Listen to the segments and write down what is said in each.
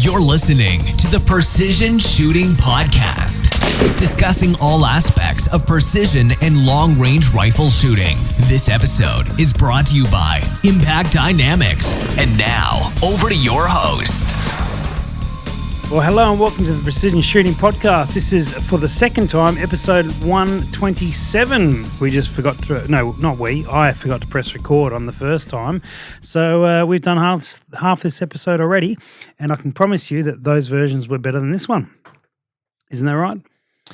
You're listening to the Precision Shooting Podcast, discussing all aspects of precision and long-range rifle shooting. This episode is brought to you by Impact Dynamics. And now, over to your hosts. Well, hello and welcome to the Precision Shooting Podcast. This is, for the second time, episode 127. We just forgot to, I forgot to press record on the first time. So we've done half this episode already, and I can promise you that those versions were better than this one. Isn't that right?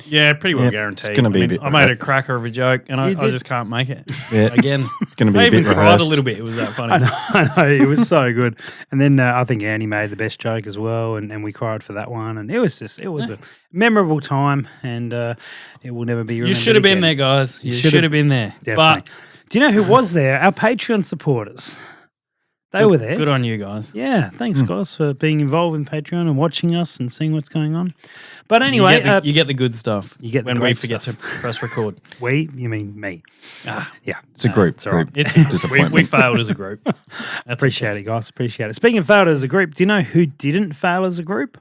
Yeah, pretty well guaranteed. It's going to be I made a cracker of a joke, and I just can't make it. Yeah. Again, it's going to be I a bit even cried rehearsed. a little bit. It was that funny. I know, it was so good. And then I think Andy made the best joke as well, and we cried for that one. And it was a memorable time, and it will never be remembered. You should have been again. there, guys. You should have been there. Definitely. But do you know who was there? Our Patreon supporters. They were there. Good on you guys. Yeah, thanks, guys, for being involved in Patreon and watching us and seeing what's going on. But anyway, you get the good stuff. You get the when we great forget stuff. to press record. You mean me? Yeah, It's a group. it's all right. Disappointment. We failed as a group. Appreciate it, guys. Appreciate it. Speaking of failed as a group, do you know who didn't fail as a group?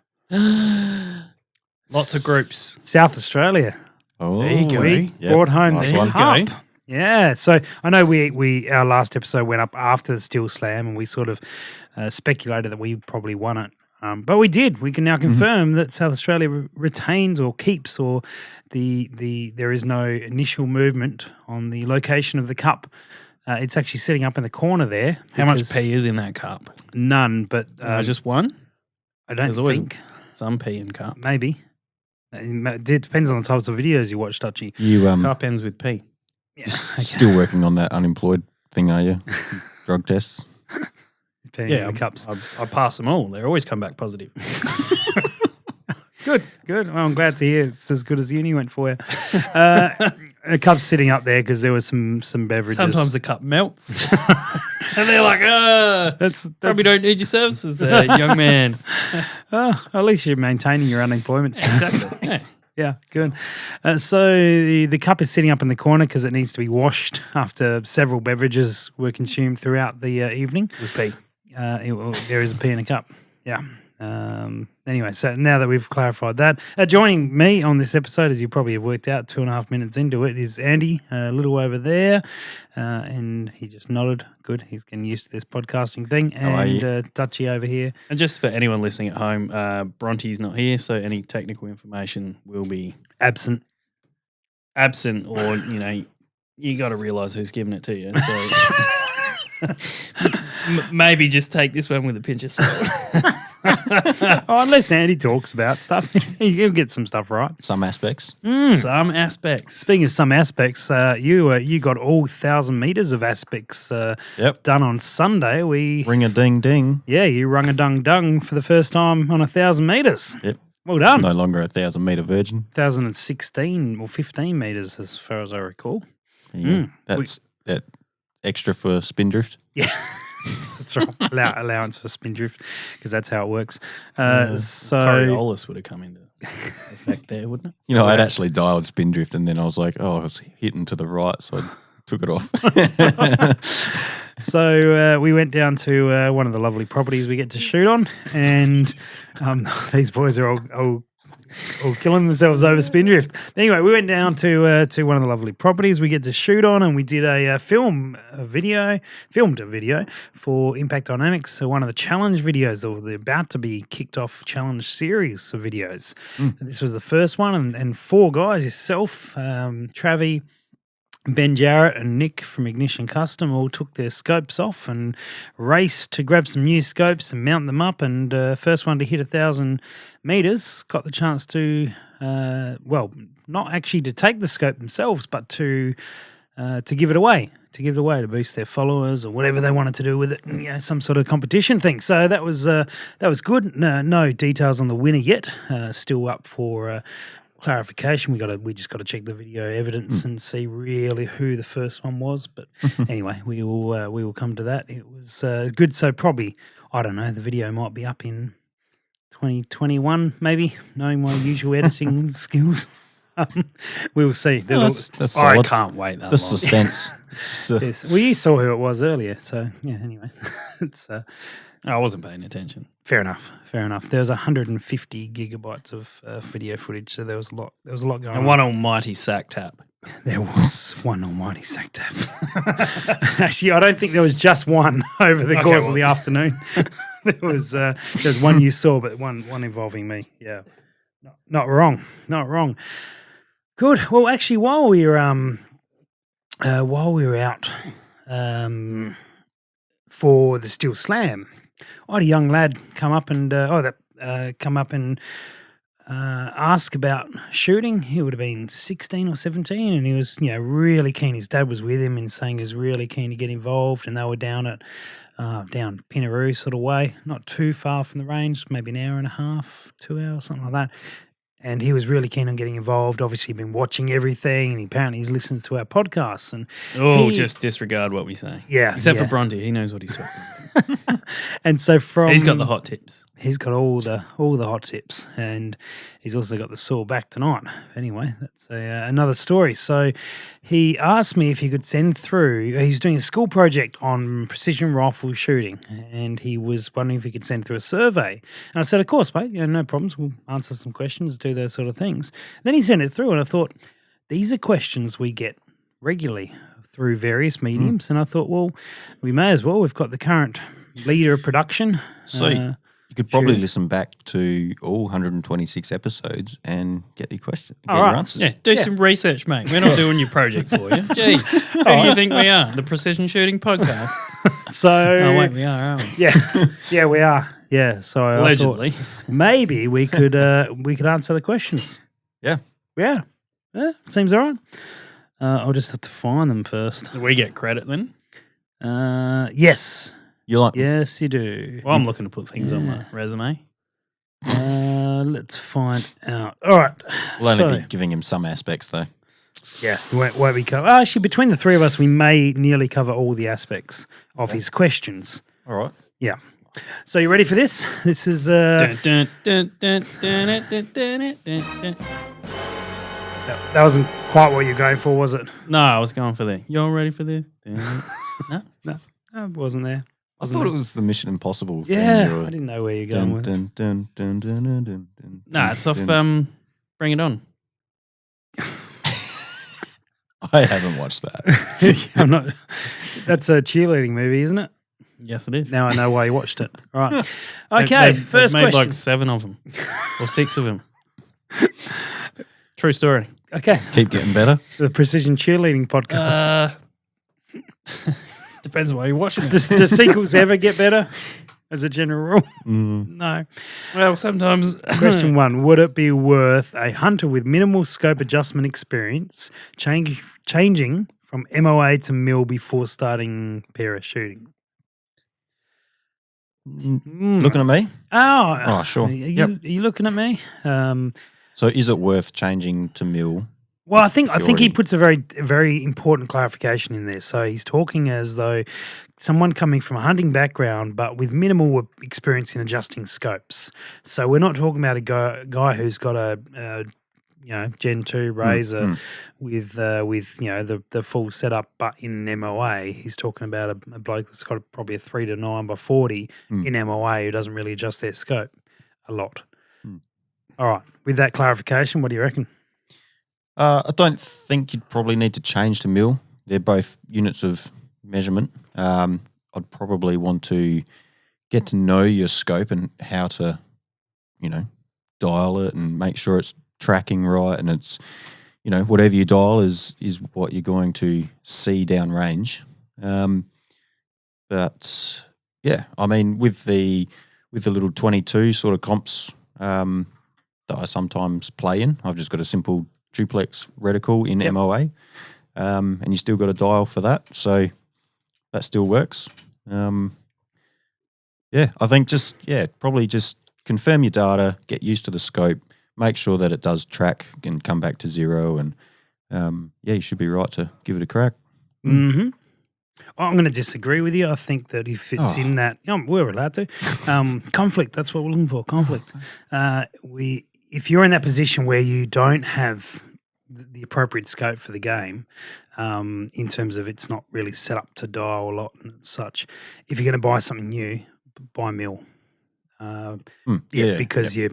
Lots of groups. South Australia. Oh, There you go. We Yep. brought home Nice the one. cup. Yeah, so I know we our last episode went up after the Steel Slam, and we sort of speculated that we probably won it. But we did. We can now confirm that South Australia retains or keeps, or there is no initial movement on the location of the cup. It's actually sitting up in the corner there. How much because- pee is in that cup? None, but Just one? I don't There's always think. some pee in cup. Maybe. It depends on the types of videos you watch, Dutchy. You Cup ends with pee. Yeah. still working on that unemployed thing, are you? Drug tests. Depending Yeah, on the cups. I pass them all. They always come back positive. Good. Well, I'm glad to hear it's as good as uni went for you. A cup's sitting up there because there was some beverages. Sometimes the cup melts. And they're like, that's probably don't need your services there, young man. at least you're maintaining your unemployment status. Exactly. Yeah. Yeah, good. So the cup is sitting up in the corner because it needs to be washed after several beverages were consumed throughout the evening. It was pee. There is a pee in a cup. Yeah. Anyway, so now that we've clarified that, joining me on this episode, as you probably have worked out 2.5 minutes into it, is Andy, a little over there, and he just nodded. Good, he's getting used to this podcasting thing. And Dutchy over here. And just for anyone listening at home, Bronte's not here, so any technical information will be Absent. or, you got to realise who's giving it to you. So maybe just take this one with a pinch of salt. Unless Andy talks about stuff, he'll get some stuff right. Some aspects. Some aspects. Speaking of some aspects, you got all 1,000 meters of aspects done on Sunday. Ring a ding ding. Yeah, you rung a dung dung for the first time on 1,000 meters. Yep. Well done. No longer a 1,000-meter virgin. 1,016 or 15 meters, as far as I recall. Yeah. That's that extra for spindrift. Yeah. That's right. Allowance for spindrift, because that's how it works. So Coriolis would have come into effect there, wouldn't it? I'd actually dialed spindrift, and then I was like, I was hitting to the right, so I took it off. So we went down to one of the lovely properties we get to shoot on, and these boys are all killing themselves over spindrift. Anyway, we went down to one of the lovely properties we get to shoot on, and we did filmed a video for Impact Dynamics, so one of the challenge videos, or the about to be kicked off challenge series of videos. This was the first one, and 4 guys, yourself, Travi, Ben Jarrett and Nick from Ignition Custom all took their scopes off and raced to grab some new scopes and mount them up, and first one to hit 1,000 meters got the chance to, not actually to take the scope themselves, but to give it away, to boost their followers or whatever they wanted to do with it, some sort of competition thing. So that was good. No details on the winner yet. Still up for clarification. We just got to check the video evidence and see really who the first one was. But anyway, we will come to that. It was good. So probably, I don't know, the video might be up in 2021 maybe, knowing my usual editing skills. We'll see. That's I solid. can't wait that The long. suspense. Yes. Well, you saw who it was earlier, so yeah. Anyway, it's I wasn't paying attention. Fair enough. There was 150 gigabytes of video footage, so there was a lot. There was a lot going And on. one almighty sack tap. There was one almighty sack tap. Actually, I don't think there was just one over the course of the afternoon. There's one you saw, but one involving me. Yeah, not wrong. Good. Well, actually, while we were out for the Steel Slam, I had a young lad come up and ask about shooting. He would have been 16 or 17, and he was, really keen. His dad was with him and saying he was really keen to get involved, and they were down at Pinaroo sort of way, not too far from the range, maybe an hour and a half, 2 hours, something like that. And he was really keen on getting involved. Obviously, been watching everything, and apparently he listens to our podcasts. And just disregard what we say. Yeah, except for Bronte, he knows what he's talking about. And so he's got the hot tips. He's got all the hot tips, and he's also got the sore back tonight. Anyway, that's another story. So he asked me if he could send through. He's doing a school project on precision rifle shooting, and he was wondering if he could send through a survey. And I said, "Of course, mate. No problems. We'll answer some questions, do those sort of things." Then he sent it through, and I thought these are questions we get regularly through various mediums, and I thought, well, we may as well. We've got the current leader of production. So you could probably listen back to all 126 episodes and get your question, get your answers. Yeah, do some research, mate. We're not doing your project for you. Jeez, who do you think we are? The Precision Shooting Podcast. So, oh wait, we are, aren't we? Yeah, we are. Yeah, so allegedly, I thought maybe we could answer the questions. Yeah, seems all right. I'll just have to find them first. Do we get credit then? Yes. Yes, you do. Well, I'm looking to put things on my resume. Let's find out. All right. We'll only be giving him some aspects, though. Yeah, won't we cover? Actually, between the three of us, we may nearly cover all the aspects of his questions. All right. Yeah. So you ready for this? This is Dun, dun, dun, dun, dun, dun, dun, dun. That wasn't quite what you're going for, was it? No, I was going for the. Y'all ready for this? No, I wasn't there. I thought it was the Mission Impossible thing. Yeah, I didn't know where you're going with it. No, it's off Bring It On. I haven't watched that. I'm not. That's a cheerleading movie, isn't it? Yes, it is. Now I know why you watched it. All right. Okay, first they've made question. like 7 of them or 6 of them. True story. Okay. Keep getting better. The Precision Cheerleading Podcast. Depends on why you're watching it. Do sequels ever get better as a general rule? No. Well, sometimes. Question 1. Would it be worth a hunter with minimal scope adjustment experience changing from MOA to MIL before starting para shooting? Looking at me? Oh, sure. Are you looking at me? So is it worth changing to MIL? Well, I think he puts a very important clarification in there. So he's talking as though someone coming from a hunting background, but with minimal experience in adjusting scopes. So we're not talking about a guy who's got a Gen 2 Razor with the full setup, but in an MOA. He's talking about a bloke that's got probably a 3 to 9 by 40 in MOA who doesn't really adjust their scope a lot. All right. With that clarification, what do you reckon? I don't think you'd probably need to change to MIL. They're both units of measurement. I'd probably want to get to know your scope and how to, dial it and make sure it's tracking right, and it's, whatever you dial is what you're going to see downrange. But yeah, I mean, with the little 22 sort of comps that I sometimes play in, I've just got a simple duplex reticle in MOA, and you still got a dial for that, so that still works. I think probably just confirm your data, get used to the scope, make sure that it does track and come back to 0, and you should be right to give it a crack. Mm-hmm. I'm going to disagree with you. I think that if it's in that, we're allowed to. Conflict, that's what we're looking for, conflict. If you're in that position where you don't have the appropriate scope for the game, in terms of it's not really set up to dial a lot and such, if you're going to buy something new, by mil. Yeah, because you're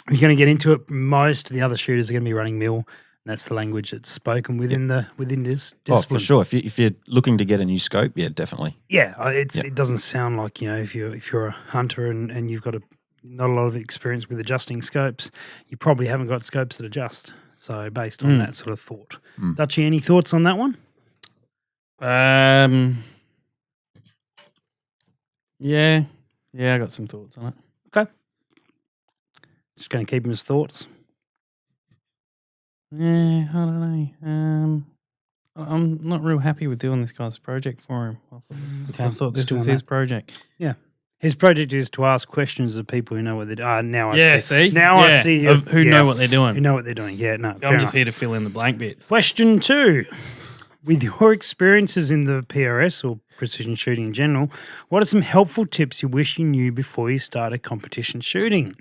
going to get into it. Most of the other shooters are going to be running mil, and that's the language that's spoken within this discipline. Oh, for sure. If you're looking to get a new scope, yeah, definitely. Yeah, it doesn't sound like, if you're a hunter and you've got not a lot of experience with adjusting scopes, you probably haven't got scopes that adjust. So based on that sort of thought, Dutchy, any thoughts on that one? Yeah, I got some thoughts on it. Okay, just going to keep him as thoughts. Yeah, I don't know. I'm not real happy with doing this guy's project for him. I thought this was his project. Yeah. His project is to ask questions of people who know what they're doing. Now I Yeah, see. see? Now I Yeah, see. who know what they're doing. Who know what they're doing. Yeah, no. I'm just here to fill in the blank bits. Question 2. With your experiences in the PRS or precision shooting in general, what are some helpful tips you wish you knew before you started competition shooting?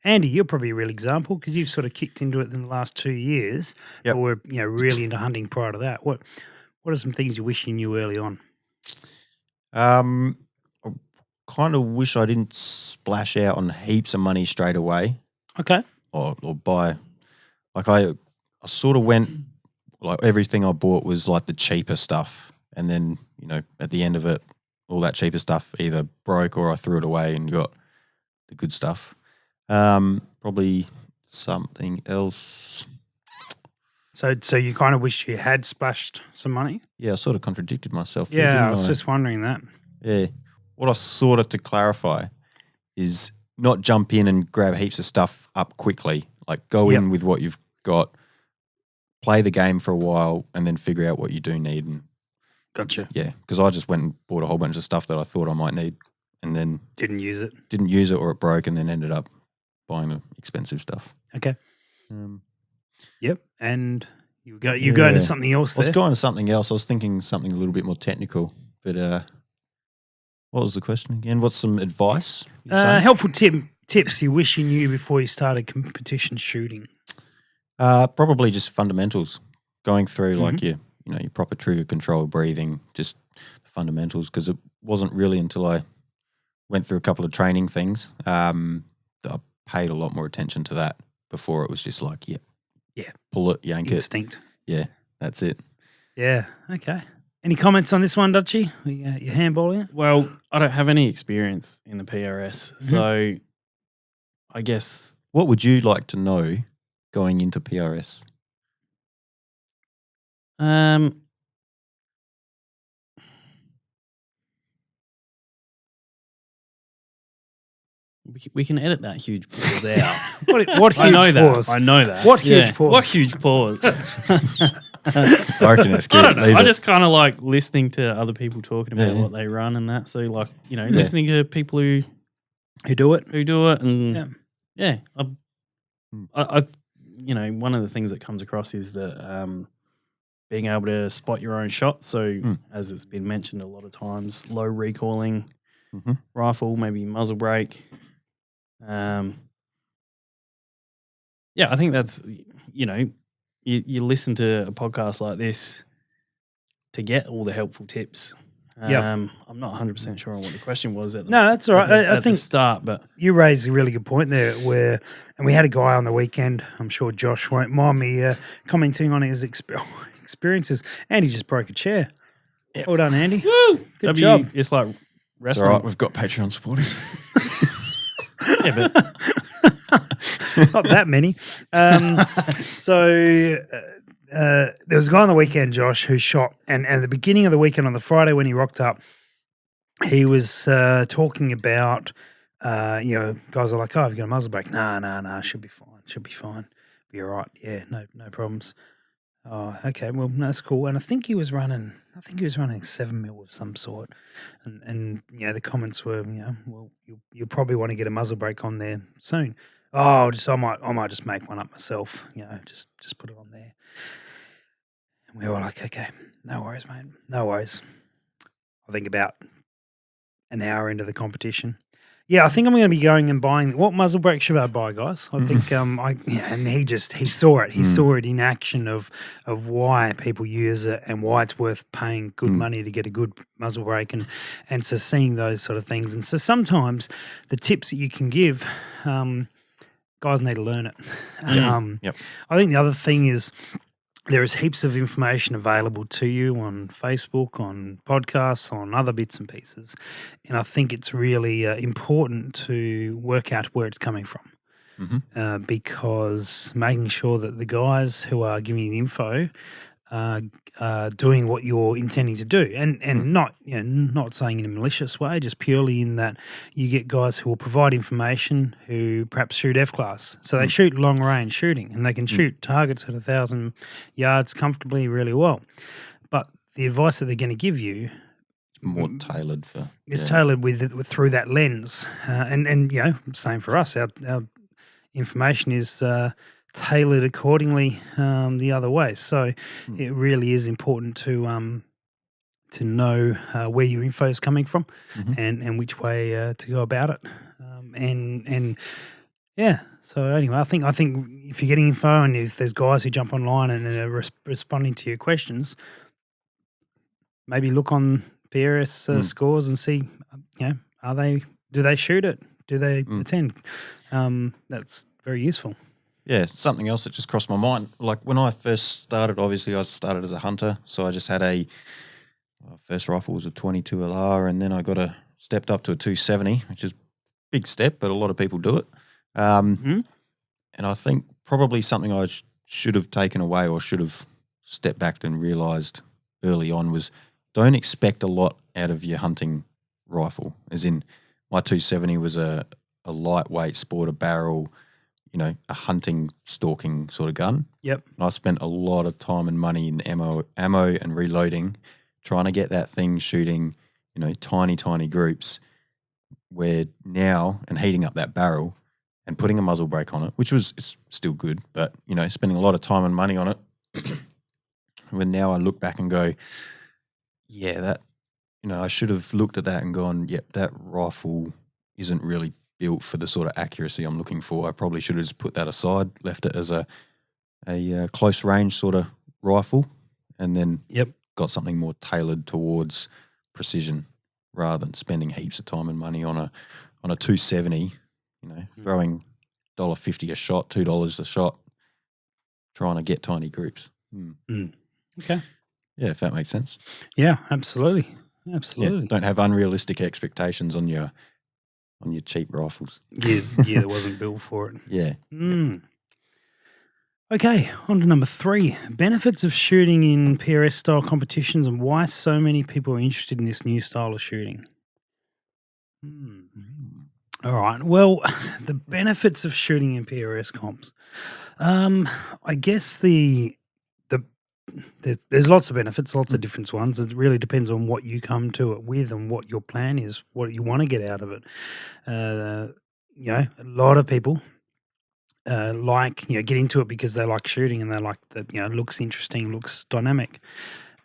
Andy, you're probably a real example because you've sort of kicked into it in the last 2 years. Yep. But were really into hunting prior to that. What are some things you wish you knew early on? I kind of wish I didn't splash out on heaps of money straight away. Okay. Or buy. Like I sort of went, like everything I bought was like the cheaper stuff. And then, at the end of it, all that cheaper stuff either broke or I threw it away and got the good stuff. Probably something else. So you kind of wish you had splashed some money? Yeah, I sort of contradicted myself. there, Yeah, didn't I was just wondering that. Yeah. What I sort of to clarify is not jump in and grab heaps of stuff up quickly. Like go in with what you've got, play the game for a while, and then figure out what you do need. And Gotcha. Yeah, because I just went and bought a whole bunch of stuff that I thought I might need, and then Didn't use it, or it broke, and then ended up buying the expensive stuff. Okay. Yep. And you go Yeah. into something else I was there. going to something else. I was thinking something a little bit more technical, but what was the question again? What's some advice? you were saying? Helpful tips you wish you knew before you started competition shooting. Probably just fundamentals. Going through like your proper trigger control, breathing, just fundamentals. Because it wasn't really until I went through a couple of training things that I paid a lot more attention to that. Before it was just like, pull it, yank Instinct. it. Yeah, that's it. Yeah. Okay. Any comments on this one, Dutchy? You're handballing it? Well, I don't have any experience in the PRS, so I guess What would you like to know going into PRS? we can edit that huge pause out. What huge I know pause? that. I know that. What huge pause? What huge pause? I reckon that's good. I don't know. Leave I it. just kind of like listening to other people talking about Yeah. what they run and that. So like, listening to people who do it? and I one of the things that comes across is that being able to spot your own shot. So as it's been mentioned a lot of times, low recoiling rifle, maybe muzzle brake. I think that's you listen to a podcast like this to get all the helpful tips. I'm not 100% sure on what the question was. No, that's all right. I think the start, but you raised a really good point there. And we had a guy on the weekend. I'm sure Josh won't mind me commenting on his experiences. And he just broke a chair. Yep. Well done, Andy. Woo! Good job. It's like It's wrestling. all right. We've got Patreon supporters. Yeah, but Not that many. There was a guy on the weekend, Josh, who shot, and at the beginning of the weekend on the Friday when he rocked up, he was talking about, guys are like, oh, have you got a muzzle brake? Nah, should be fine. Be all right. Yeah, no problems. Oh, okay, well, that's cool. And I think he was running 7 mil of some sort. And the comments were, well, you'll probably want to get a muzzle brake on there soon. Oh, I might just make one up myself. Just put it on there. And we were like, okay, no worries, mate. No worries. I think about an hour into the competition, Yeah, I think I'm going to be going and buying. What muzzle brake should I buy, guys? I think and he saw it. He saw it in action of why people use it and why it's worth paying good money to get a good muzzle brake, and so seeing those sort of things. And so sometimes the tips that you can give, guys need to learn it. Yep. I think the other thing is, there is heaps of information available to you on Facebook, on podcasts, on other bits and pieces. And I think it's really important to work out where it's coming from, because making sure that the guys who are giving you the info are doing what you're intending to do, and not not saying in a malicious way, just purely in that you get guys who will provide information who perhaps shoot F-class, so they shoot long range shooting and they can shoot targets at 1,000 yards comfortably really well, but the advice that they're going to give you More tailored for. is tailored with through that lens, and same for us. Our information is tailored accordingly the other way. So it really is important to know where your info is coming from and which way to go about it. So anyway, I think if you're getting info and if there's guys who jump online and are responding to your questions, maybe look on PRS scores and see, do they shoot it? Do they attend? That's very useful. Yeah, something else that just crossed my mind. Like when I first started, obviously I started as a hunter, so I just had first rifle was a 22 LR, and then I stepped up to a 270, which is a big step, but a lot of people do it. And I think probably something I should have taken away or should have stepped back and realised early on was don't expect a lot out of your hunting rifle. As in, my 270 was a lightweight sporter barrel, a hunting, stalking sort of gun. Yep. And I spent a lot of time and money in ammo and reloading, trying to get that thing shooting, tiny groups, where now, and heating up that barrel and putting a muzzle brake on it, it's still good, but, spending a lot of time and money on it. When now I look back and go, yeah, that, I should have looked at that and gone, yep, that rifle isn't really built for the sort of accuracy I'm looking for. I probably should have just put that aside, left it as a close range sort of rifle, and then got something more tailored towards precision rather than spending heaps of time and money on a 270, throwing $1.50 a shot, $2 a shot, trying to get tiny groups. Okay. Yeah, if that makes sense. Yeah, absolutely. Yeah, don't have unrealistic expectations on your cheap rifles. Yeah, that wasn't built for it. Yeah. Okay, on to number 3. Benefits of shooting in PRS style competitions and why so many people are interested in this new style of shooting. All right. Well, the benefits of shooting in PRS comps. I guess there's lots of benefits, lots of different ones. It really depends on what you come to it with and what your plan is, what you want to get out of it. A lot of people get into it because they like shooting and they like that, it looks interesting, looks dynamic.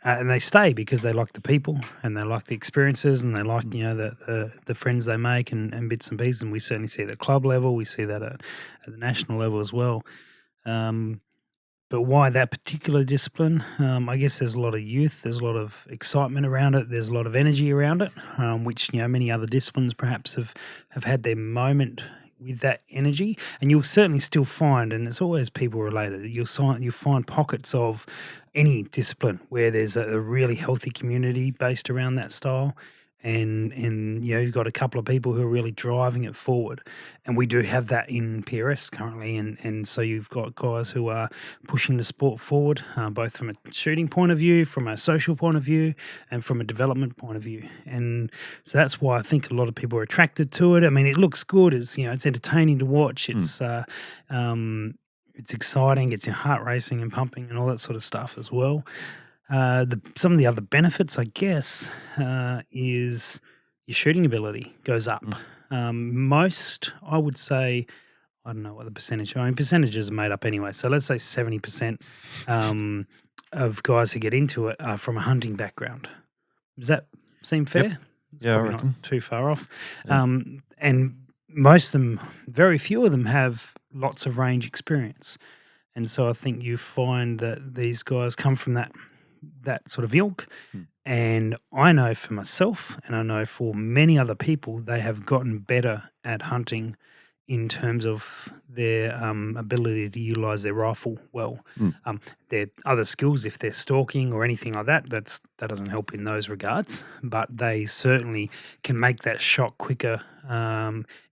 And they stay because they like the people and they like the experiences and they like, the friends they make and bits and pieces. And we certainly see that at club level. We see that at the national level as well. But why that particular discipline? I guess there's a lot of youth, there's a lot of excitement around it, there's a lot of energy around it, which many other disciplines perhaps have had their moment with that energy. And you'll certainly still find, and it's always people related, you'll find pockets of any discipline where there's a really healthy community based around that style. And you've got a couple of people who are really driving it forward. And we do have that in PRS currently. And so you've got guys who are pushing the sport forward, both from a shooting point of view, from a social point of view, and from a development point of view. And so that's why I think a lot of people are attracted to it. I mean, it looks good. It's entertaining to watch. It's exciting. Gets your heart racing and pumping and all that sort of stuff as well. Some of the other benefits, I guess, is your shooting ability goes up. Most, I would say, I don't know what the percentage. I mean, percentages are made up anyway. So let's say 70% of guys who get into it are from a hunting background. Does that seem fair? Yep. Yeah, I reckon. Not too far off. Yeah. And most of them, very few of them have lots of range experience. And so I think you find that these guys come from that sort of ilk. And I know for myself, and I know for many other people, they have gotten better at hunting in terms of their ability to utilize their rifle well. Their other skills, if they're stalking or anything like that, that doesn't help in those regards. But they certainly can make that shot quicker,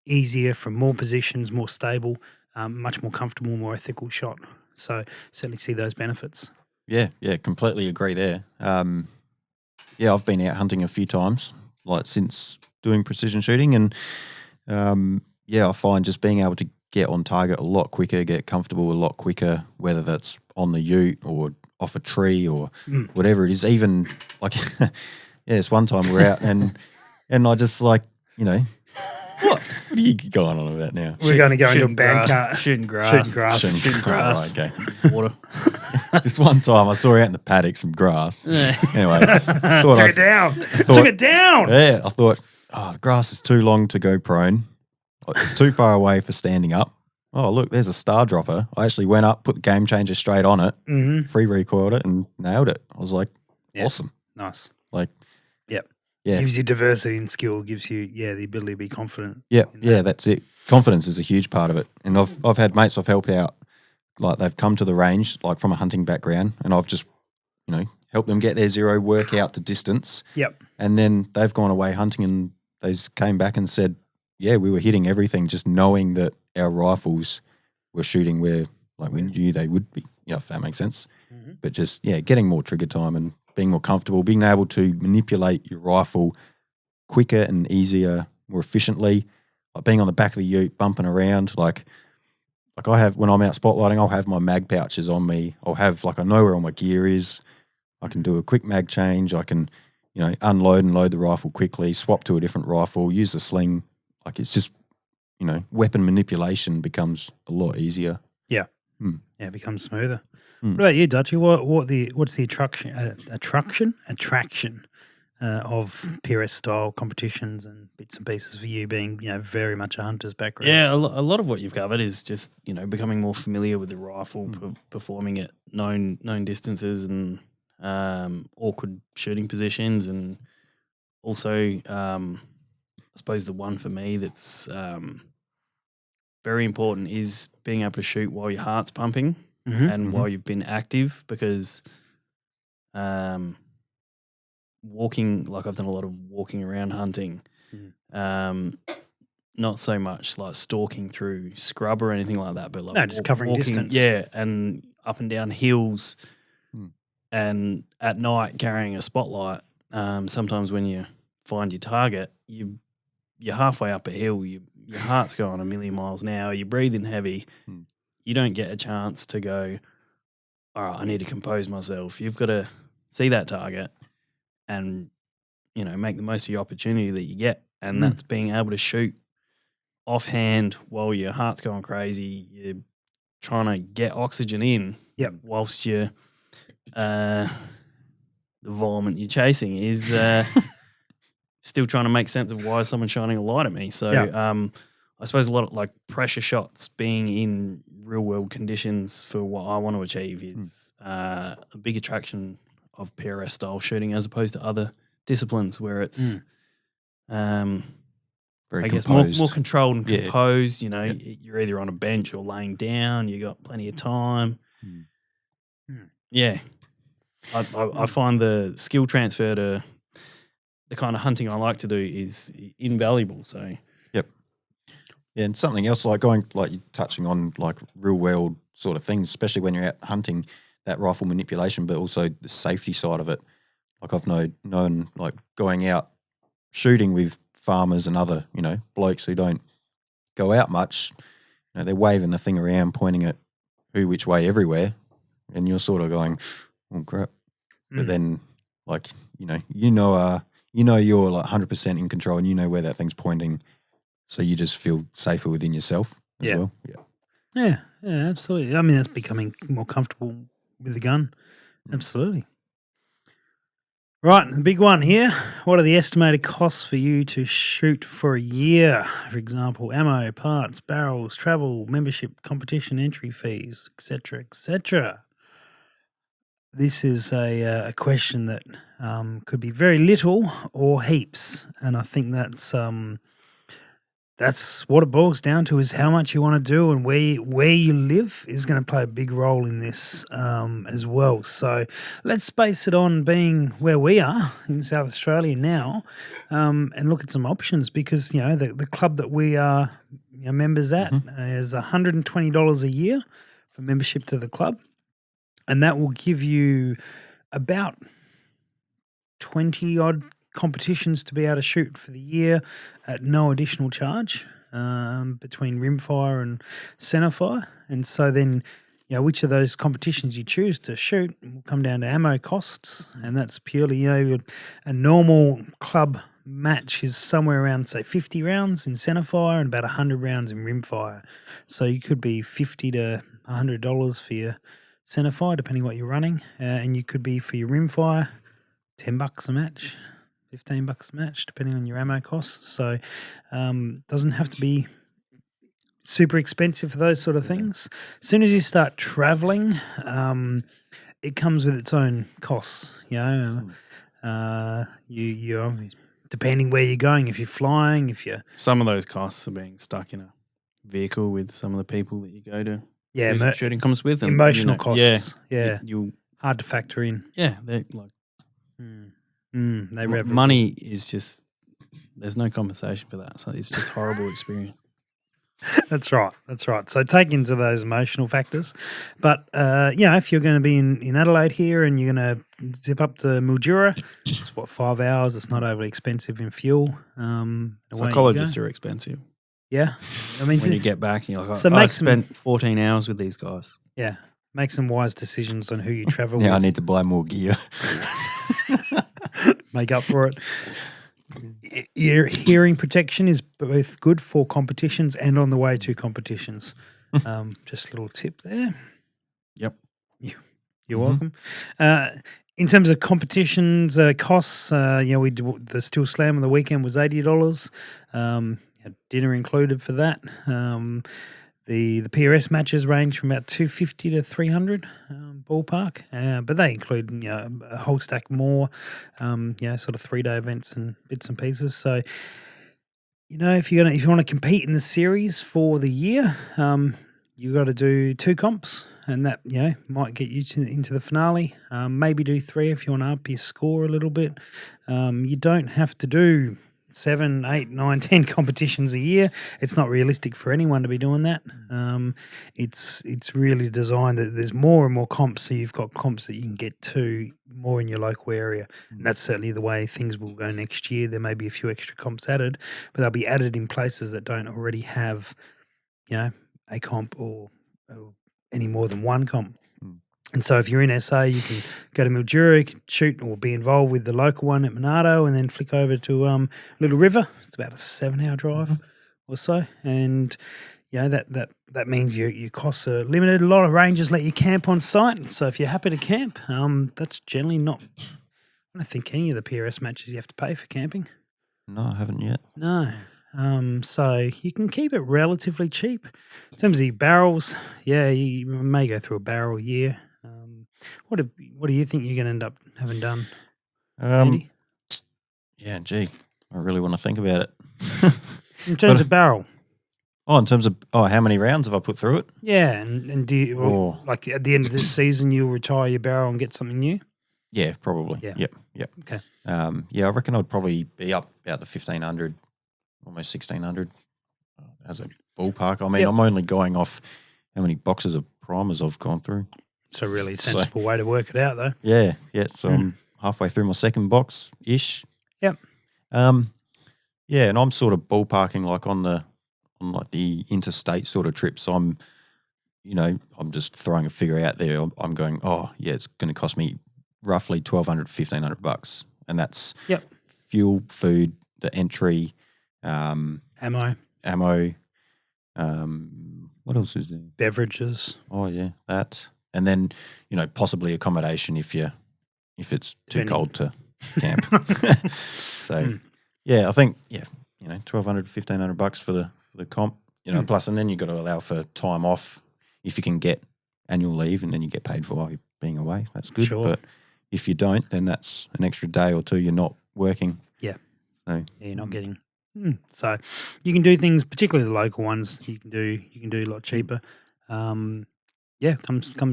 easier from more positions, more stable, much more comfortable, more ethical shot. So certainly see those benefits. Yeah, completely agree there. I've been out hunting a few times, like since doing precision shooting, and I find just being able to get on target a lot quicker, get comfortable a lot quicker, whether that's on the ute or off a tree or whatever it is. Even like, this one time we were out and I just like, what are you going on about now? We're going to go into a band car. Shooting grass. Shooting grass. Right, okay. Water. This one time I saw out in the paddock some grass. Anyway, Took it down. Took it down. Yeah, I thought, the grass is too long to go prone. It's too far away for standing up. Oh, look, there's a star dropper. I actually went up, put the game changer straight on it, free recoiled it, and nailed it. I was like, awesome. Nice. Like, yeah. Gives you diversity and skill, gives you, the ability to be confident. Yeah, that's it. Confidence is a huge part of it. And I've had mates I've helped out, like they've come to the range, like from a hunting background, and I've just, helped them get their zero work out to distance. Yep. And then they've gone away hunting and they came back and said, we were hitting everything, just knowing that our rifles were shooting where like we knew they would be, if that makes sense. But just, getting more trigger time and being more comfortable, being able to manipulate your rifle quicker and easier, more efficiently, like being on the back of the ute, bumping around. Like I have, when I'm out spotlighting, I'll have my mag pouches on me. I'll have, I know where all my gear is. I can do a quick mag change. I can, unload and load the rifle quickly, swap to a different rifle, use the sling. Like it's just, weapon manipulation becomes a lot easier. Yeah. Yeah, it becomes smoother. What about you, Dutchy? What's the attraction of PRS style competitions and bits and pieces for you being, very much a hunter's background? Yeah, a lot of what you've covered is just, becoming more familiar with the rifle, performing at known distances and awkward shooting positions, and also I suppose the one for me that's very important is being able to shoot while your heart's pumping and while you've been active, because walking, like I've done a lot of walking around hunting, not so much like stalking through scrub or anything like that, but like just covering walking, distance. yeah, and up and down hills, and at night carrying a spotlight. Sometimes when you find your target, you're halfway up a hill, your heart's going a million miles an hour, you're breathing heavy, you don't get a chance to go, all right, I need to compose myself. You've got to see that target and, make the most of your opportunity that you get. And that's being able to shoot offhand while your heart's going crazy. You're trying to get oxygen in whilst you're, the varmint you're chasing is still trying to make sense of why someone's shining a light at me. So I suppose a lot of like pressure shots being in real world conditions for what I want to achieve is a big attraction of PRS style shooting as opposed to other disciplines where it's Very I guess more controlled and composed. You're either on a bench or laying down. You got plenty of time. Yeah, I find the skill transfer to the kind of hunting I like to do is invaluable. So yeah, and something else like going like you're touching on like real world sort of things, especially when you're out hunting, that rifle manipulation, but also the safety side of it. Like I've known like going out shooting with farmers and other, blokes who don't go out much, they're waving the thing around, pointing it which way everywhere. And you're sort of going, oh crap. But then like, you're like 100% in control and you know where that thing's pointing. So you just feel safer within yourself as well. Yeah, absolutely. I mean, that's becoming more comfortable with the gun. Absolutely. Right, the big one here. What are the estimated costs for you to shoot for a year? For example, ammo, parts, barrels, travel, membership, competition, entry fees, etc., etc. This is a question that could be very little or heaps, and I think that's what it boils down to, is how much you want to do, and where you live is going to play a big role in this as well. So let's base it on being where we are in South Australia now, and look at some options, because the club that we are members at is $120 a year for membership to the club, and that will give you about 20 odd competitions to be able to shoot for the year at no additional charge, between rimfire and centerfire. And so then, which of those competitions you choose to shoot will come down to ammo costs, and that's purely, a normal club match is somewhere around, say, 50 rounds in centerfire and about 100 rounds in rimfire. So you could be $50 to $100 for your centerfire, depending what you're running, and you could be for your rimfire $10 a match, $15 a match, depending on your ammo costs. So doesn't have to be super expensive for those sort of things. As soon as you start traveling, it comes with its own costs. You depending where you're going, if you're flying, if you're Some of those costs are being stuck in a vehicle with some of the people that you go to. Shooting comes with and, emotional costs. Yeah, you hard to factor in. yeah. They're like They rev money is just, there's no compensation for that, so it's just horrible experience. That's right. So take into those emotional factors. But, if you're going to be in Adelaide here and you're going to zip up to Mildura, it's 5 hours. It's not overly expensive in fuel. Psychologists are expensive. Yeah. I mean, when you get back, you're like, so I spent 14 hours with these guys. Yeah. Make some wise decisions on who you travel with. Now I need to buy more gear. Make up for it. Your hearing protection is both good for competitions and on the way to competitions. Just a little tip there. Yep. You're welcome. In terms of competitions costs, we the Steel Slam on the weekend was $80. Had dinner included for that. The PRS matches range from about $250 to $300 ballpark, but they include a whole stack more, sort of 3-day events and bits and pieces. So, if you want to compete in the series for the year, you got to do 2 comps, and that might get you into the finale. Maybe do 3 if you want to up your score a little bit. You don't have to do 7, 8, 9, 10 competitions a year. It's not realistic for anyone to be doing that. It's really designed that there's more and more comps, so you've got comps that you can get to more in your local area. And that's certainly the way things will go next year. There may be a few extra comps added, but they'll be added in places that don't already have, a comp or any more than one comp. And so if you're in SA, you can go to Mildura, you can shoot or be involved with the local one at Monardo, and then flick over to Little River. It's about a 7-hour drive or so. And, that means your costs are limited. A lot of ranges let you camp on site. So if you're happy to camp, that's generally not – I don't think any of the PRS matches you have to pay for camping. No, I haven't yet. No. So you can keep it relatively cheap. In terms of your barrels, you may go through a barrel a year. What do you think you're going to end up having done, Andy? Yeah, gee, I really want to think about it. In terms of barrel? Oh, in terms of how many rounds have I put through it? Yeah, and do you, like at the end of this season, you'll retire your barrel and get something new? Yeah, probably. Yeah. Yep. Okay. I reckon I'd probably be up about the 1,500, almost 1,600 as a ballpark. I mean, I'm only going off how many boxes of primers I've gone through. So really sensible way to work it out, though. Yeah. So I'm halfway through my second box-ish. Yep. And I'm sort of ballparking like on the interstate sort of trips. I'm just throwing a figure out there. I'm going, it's going to cost me roughly $1,200, $1,500, and that's fuel, food, the entry, ammo. What else is there? Beverages. Oh yeah, that, and then possibly accommodation if it's too cold to camp. So, yeah, I think, $1,200, $1,500 for the comp, plus, and then you've got to allow for time off if you can get annual leave, and then you get paid for while you're being away. That's good. Sure. But if you don't, then that's an extra day or two you're not working. Yeah. So, you're not getting. So you can do things, particularly the local ones. You can do a lot cheaper. Comes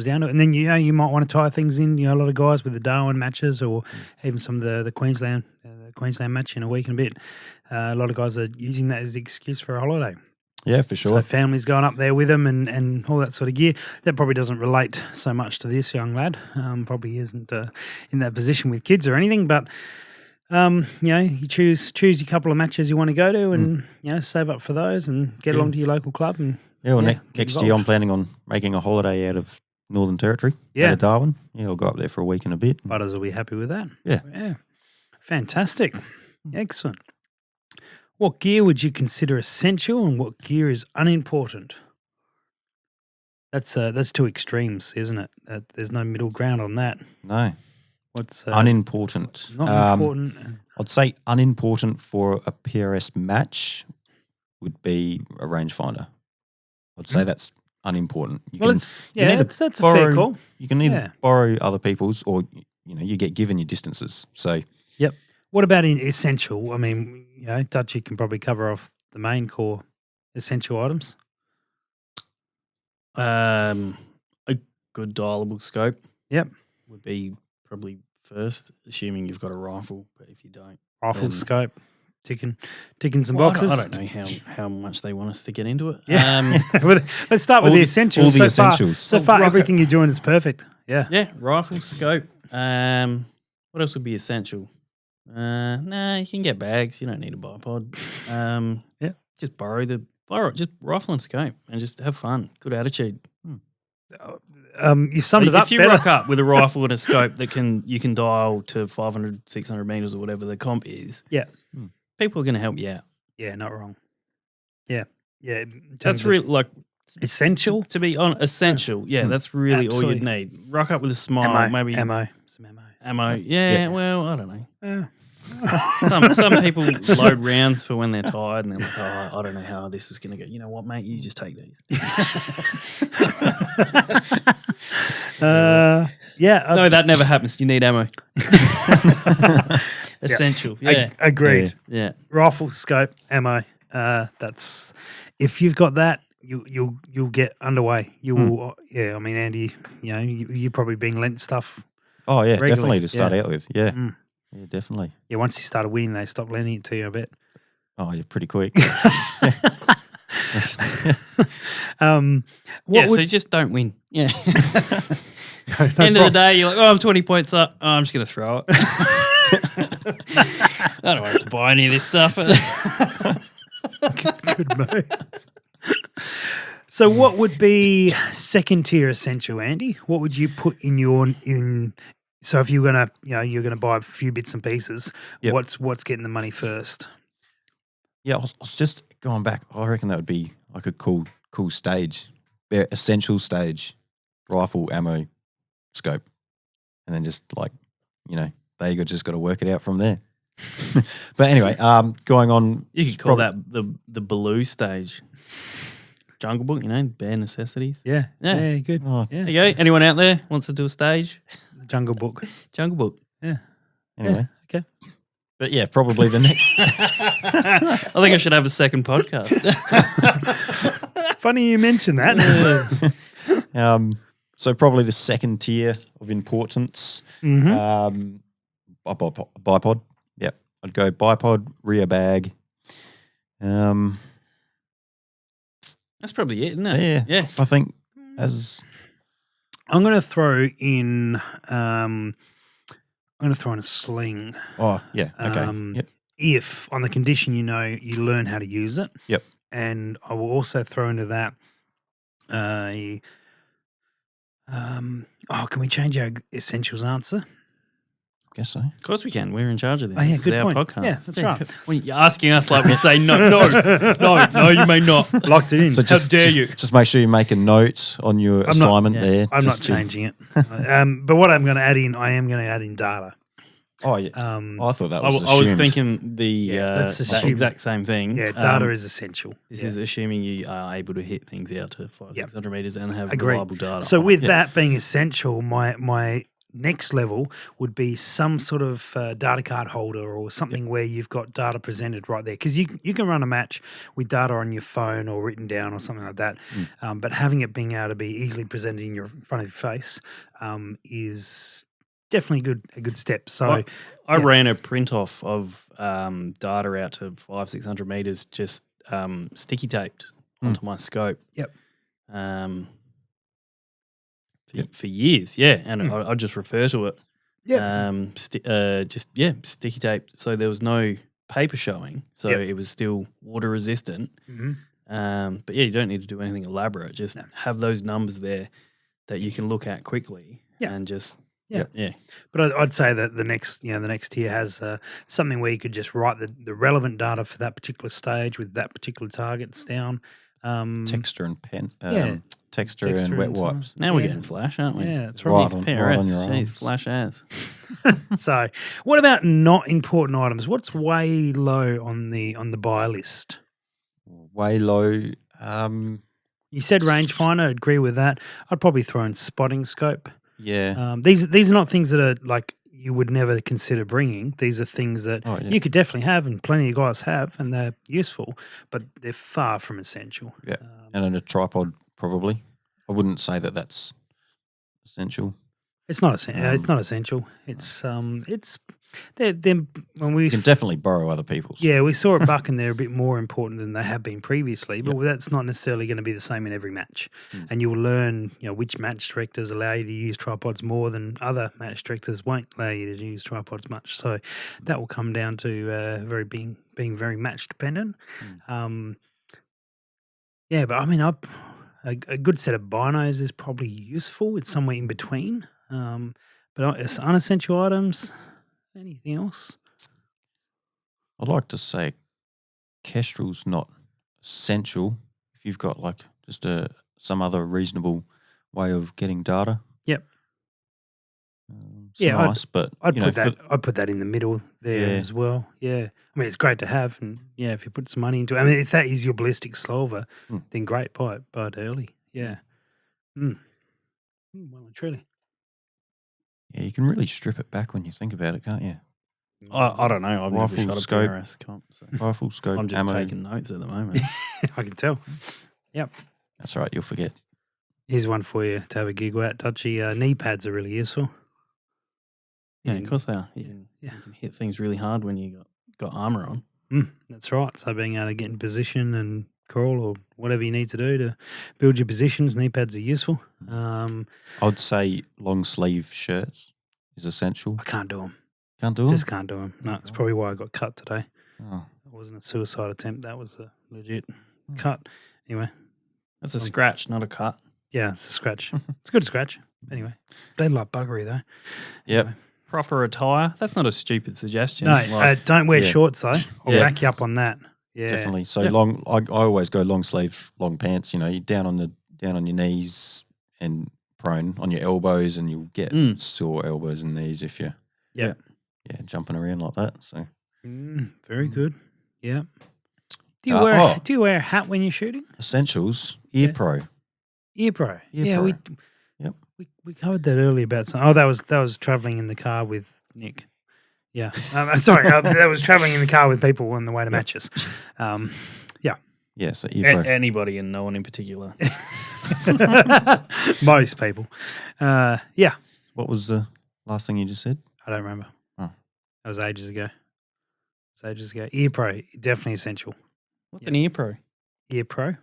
down to it, and then you might want to tie things in. A lot of guys with the Darwin matches, or even some of the Queensland match in a week and a bit. A lot of guys are using that as the excuse for a holiday. Yeah, for sure. So families going up there with them and all that sort of gear. That probably doesn't relate so much to this young lad. Probably isn't in that position with kids or anything, but. You choose your couple of matches you want to go to, and save up for those and get along to your local club. And next year I'm planning on making a holiday out of Northern Territory, out of Darwin. Yeah, I'll go up there for a week and a bit. Butters will be happy with that. Yeah, fantastic, excellent. What gear would you consider essential, and what gear is unimportant? That's two extremes, isn't it? There's no middle ground on that. No. What's unimportant? Not important. I'd say unimportant for a PRS match would be a rangefinder. I'd say that's unimportant. That's a fair call. You can either borrow other people's, or you get given your distances. So yep. What about in essential? I mean, Dutchy can probably cover off the main core essential items. A good dialable scope. Yep. Would be probably first, assuming you've got a rifle. But if you don't, rifle scope, ticking some boxes. I don't know how much they want us to get into it. Yeah. Let's start with the essentials. All the essentials. So far, everything you're doing is perfect. Yeah. Yeah. Rifle, scope. What else would be essential? You can get bags. You don't need a bipod. Just just rifle and scope and just have fun. Good attitude. You summed it up. If you rock up with a rifle and a scope that you can dial to 500, 600 meters or whatever the comp is, people are going to help you out. Yeah, not wrong. Yeah. That's really essential. To be on essential. Yeah, that's really all you'd need. Rock up with a smile, maybe ammo. Yeah, well, I don't know. Some people load rounds for when they're tired, and they're like, I don't know how this is going to go. You know what, mate? You just take these. No, that never happens. You need ammo. Essential. Yeah. Agreed. Yeah. Rifle, scope, ammo. That's if you've got that, you'll get underway. You will. Yeah. I mean, Andy, you're probably being lent stuff. Oh yeah, regularly. definitely to start out with. Yeah. Yeah, definitely. Yeah, once you started winning, they stopped lending it to you, I bet. Oh, you're pretty quick. So just don't win. Yeah. End of the day, you're like, I'm 20 points up. Oh, I'm just going to throw it. I don't want to buy any of this stuff. Good move. So what would be second tier essential, Andy? What would you put in so if you're gonna buy a few bits and pieces, what's getting the money first? Yeah, I was just going back. I reckon that would be like a cool stage, essential stage, rifle, ammo, scope, and then just just got to work it out from there. But anyway, going on. You could call that the Baloo stage. Jungle Book, bare necessities. Yeah, good. Oh, yeah. There you go. Anyone out there wants to do a stage? Jungle Book. Jungle Book. Yeah. Anyway. Yeah, okay. But yeah, probably the next. I think I should have a second podcast. Funny you mentioned that. So probably the second tier of importance. Mm-hmm. Bipod. Yep. I'd go bipod, rear bag. That's probably it, isn't it? Yeah. I think I'm going to throw in. I'm going to throw in a sling. Oh yeah. Okay. Yep. If on the condition you learn how to use it. Yep. And I will also throw into that. Can we change our essentials answer? I guess so. Of course we can. We're in charge of this. Oh, yeah, This good is our point. podcast. Yeah, that's right. When you're asking us like we say, no, you may not. Locked it in. So How dare you? Just make sure you make a note on your assignment there. I'm not changing it. But what I'm going to add in, I am going to add in data. Oh yeah. I thought that I was was assumed. thinking let's that assume- exact same thing. Yeah, data is essential. This Yeah. is assuming you are able to hit things out to 500-600 meters and have Agreed. reliable data. So on it. with that being essential, my next level would be some sort of data card holder or something where you've got data presented right there, because you can run a match with data on your phone or written down or something like that, but having it being able to be easily presented in front of your face is definitely a good step. So I ran a print off of data out to 500-600 meters, just sticky taped onto my scope. Yep. For years, yeah, and I just refer to it. Yep. Sticky taped. So there was no paper showing, so Yep. it was still water resistant. But yeah, you don't need to do anything elaborate. Just have those numbers there that you can look at quickly and just yeah. But I'd say that the next tier has something where you could just write the relevant data for that particular stage with that particular targets down. Texture and pen. Texture Texture and wet and so on. wipes. Now we're getting flash, aren't we? Yeah, that's Right right. on- PRS, right on your jeez, arms. flash as. So, what about not important items? What's way low on the buy list? Way low. You said rangefinder. I agree with that. I'd probably throw in spotting scope. Yeah. These are not things that are like you would never consider bringing. These are things that you could definitely have, and plenty of guys have, and they're useful, but they're far from essential. Yeah. And then a tripod, probably. I wouldn't say that that's essential. It's not essential. It's not essential. It's they're when we You can definitely borrow other people's. yeah, we saw it buck and they're a bit more important than they have been previously, but that's not necessarily going to be the same in every match. And you'll learn, which match directors allow you to use tripods more than other match directors won't allow you to use tripods much. So that will come down to being very match dependent. Yeah, but I mean, a good set of binos is probably useful. It's somewhere in between. But it's unessential items. Anything else? I'd like to say Kestrel's not essential if you've got like just some other reasonable way of getting data. Yep. It's nice, but I'd put that in the middle there as well. Yeah, I mean it's great to have, and if you put some money into it, I mean if that is your ballistic solver, then great, buy it early. Yeah. Well and truly. Yeah, you can really strip it back when you think about it, can't you? I don't know. I've Rifle never shot a scope. PRS comp, so Rifle scope, I'm just ammo. taking notes at the moment. I can tell. Yep. That's all right. You'll forget. Here's one for you to have a giggle at, Dutchy. Knee pads are really useful. Yeah, of course they are. You can hit things really hard when you got armor on. That's right. So being able to get in position and crawl or whatever you need to do to build your positions, knee pads are useful. I'd say long sleeve shirts is essential. I can't do them. Can't do them? Just can't do them. No, that's probably why I got cut today. Oh. It wasn't a suicide attempt. That was a legit cut. Anyway, That's a scratch, not a cut. yeah, it's a scratch. It's a good scratch. Anyway, they like buggery though. Yep. Anyway. Proper attire. That's not a stupid suggestion. No, don't wear yeah. shorts though. I'll Yeah. back you up on that. Yeah, Definitely. So Yep. long. I always go long sleeve, long pants. You're down on your knees and prone on your elbows, and you'll get sore elbows and knees if you're jumping around like that. So very good. Yeah. Do you wear a hat when you're shooting? essentials, ear pro. Ear pro. Ear pro. Yep. We covered that earlier about some. Oh, that was traveling in the car with Nick. Yeah. Sorry, that was traveling in the car with people on the way to matches. Yeah, so ear pro. Anybody and no one in particular. Most people. Yeah. What was the last thing you just said? I don't remember. Oh. That was ages ago. Ear pro, definitely essential. What's an ear pro? Ear pro.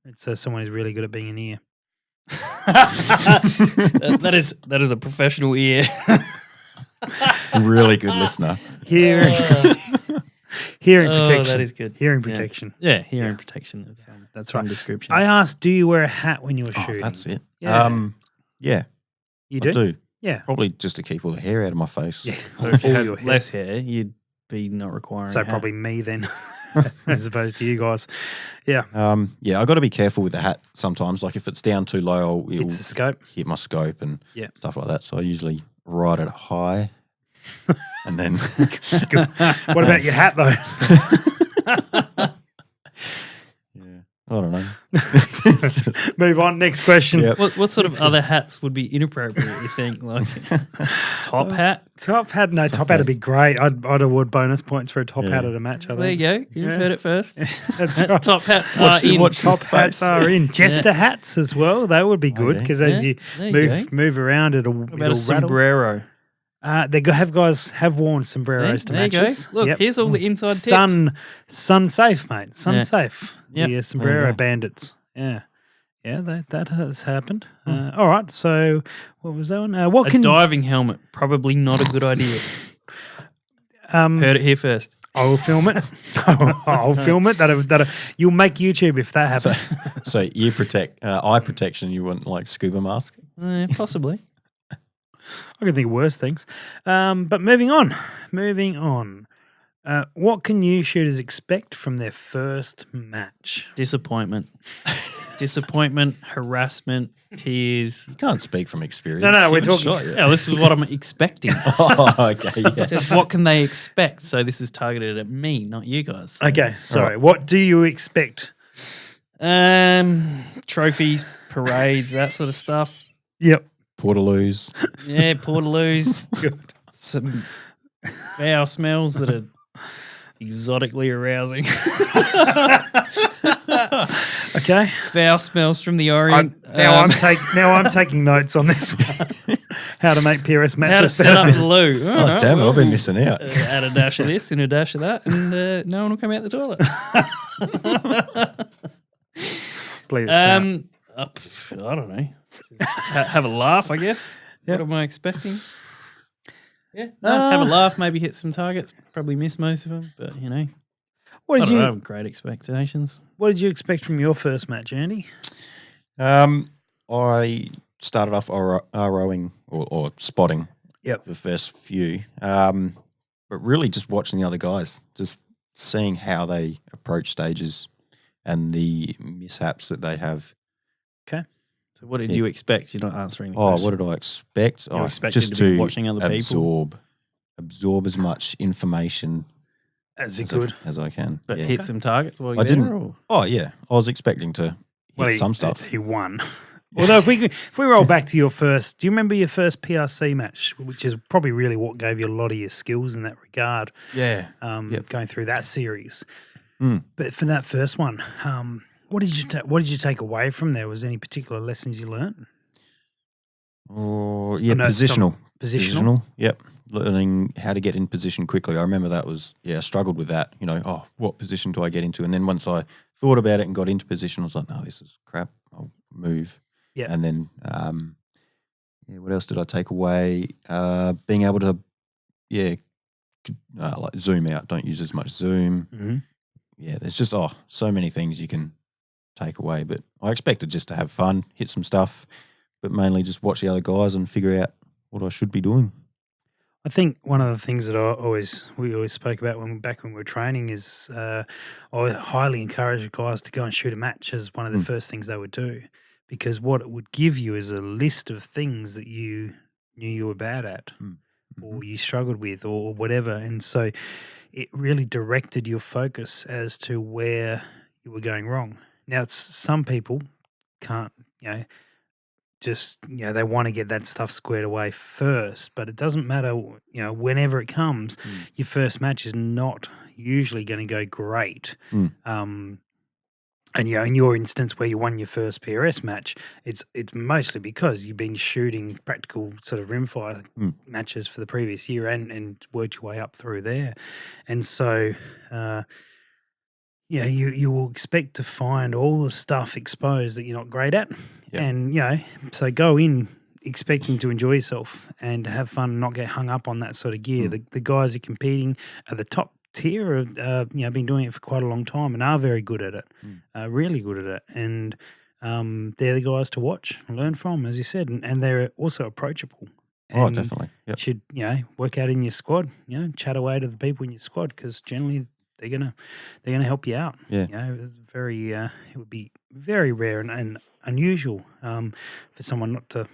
It's someone who's really good at being an ear. that is a professional ear. Really good listener. Hearing protection. That is good. Hearing Yeah. protection. Yeah, hearing protection of some, That's some right. description. I asked, do you wear a hat when you were Oh, shooting? that's it. Yeah. Yeah, You do? I do. Yeah. Probably just to keep all the hair out of my face. Yeah. so if you all had your hair. less hair, you'd be not requiring. So a hat. probably me then, as opposed to you guys. Yeah. I got to be careful with the hat sometimes. Like if it's down too low, it'll It's the scope. hit my scope and Yeah. stuff like that. So I usually ride it high. And then What about your hat though? yeah, I don't know. Move on. Next question. Yep. What sort of other hats would be inappropriate, you think? Like top hat? Top hat, no, top hat would be great. I'd award bonus points for a top Yeah. hat at a match. I There you think. go. You've heard it first. That's right. Top hats Watch are the- in. watch the Top hats space. are in. Jester hats as well. They would be good yeah. because as Yeah, you there you go. move around, it'll What about a rattle. sombrero? Guys have worn sombreros to There you go. matches. Look, Yep. here's all the inside tips. Sun safe, mate. Sun Yeah. safe. Yep. The sombrero go. bandits. Yeah. Yeah, that has happened. All right, so what was that one? What A can diving helmet, probably not a good idea. Heard it here first. I will film it. I'll film it. You'll make YouTube if that happens. So eye protection. You want like scuba mask? Possibly. I can think of worse things. But moving on. What can new shooters expect from their first match? Disappointment. Disappointment, harassment, tears. You can't speak from experience. No, You we're haven't talking- shot yet. Yeah, this is what I'm expecting. Oh, okay. Yeah. It says, what can they expect? So this is targeted at me, not you guys. Okay, sorry. What do you expect? Trophies, parades, that sort of stuff. Yep. Portaloos. Yeah, portaloos. Good. Some foul smells that are exotically arousing. Okay. Foul smells from the Orient. Now I'm taking notes on this one. How to make PRS matches how to set up the loo. Oh, damn it. I've been missing out. Add a dash of this and a dash of that, and no one will come out the toilet. Please. I don't know. Have a laugh, I guess. Yep. What am I expecting? Yeah, no, have a laugh. Maybe hit some targets. Probably miss most of them, but you know, what I did don't you have great expectations. What did you expect from your first match, Andy? I started off ROing or spotting. Yep. The first few, but really just watching the other guys, just seeing how they approach stages and the mishaps that they have. Okay. So, what did you expect? You're not answering. The Oh, question. what did I expect? You Oh, expected just to be watching other people? absorb as much information As as I can. But yeah. hit some targets while you're I there? didn't. Or? Oh yeah, I was expecting to hit some stuff. He won. Although if we roll back to your first, do you remember your first PRC match, which is probably really what gave you a lot of your skills in that regard? Yeah. Going through that series. Mm. But for that first one, what did you take away from there? Was there any particular lessons you learned? Oh yeah, Oh, no, it's positional. Positional. Yep. Learning how to get in position quickly. I remember that was I struggled with that. You know, what position do I get into? And then once I thought about it and got into position, I was like, no, this is crap. I'll move. Yeah. And then, what else did I take away? Being able to, like zoom out. Don't use as much zoom. Mm-hmm. Yeah, there's just so many things you can take away. But I expected just to have fun, hit some stuff, but mainly just watch the other guys and figure out what I should be doing. I think one of the things that we always spoke about when we were training is I highly encourage guys to go and shoot a match as one of the first things they would do, because what it would give you is a list of things that you knew you were bad at or you struggled with or whatever, and so it really directed your focus as to where you were going wrong. Now, some people can't, they want to get that stuff squared away first, but it doesn't matter, whenever it comes, your first match is not usually going to go great. And in your instance where you won your first PRS match, it's mostly because you've been shooting practical sort of rimfire matches for the previous year and worked your way up through there. And so, you will expect to find all the stuff exposed that you're not great at. Yeah. And, so go in expecting to enjoy yourself and have fun and not get hung up on that sort of gear. The guys who are competing at the top tier have been doing it for quite a long time and are very good at it, really good at it. And they're the guys to watch and learn from, as you said, and they're also approachable. Oh, And definitely. Yep. should, work out in your squad, chat away to the people in your squad, because generally they're gonna help you out. Yeah. You know, it's very it would be very rare and unusual for someone not to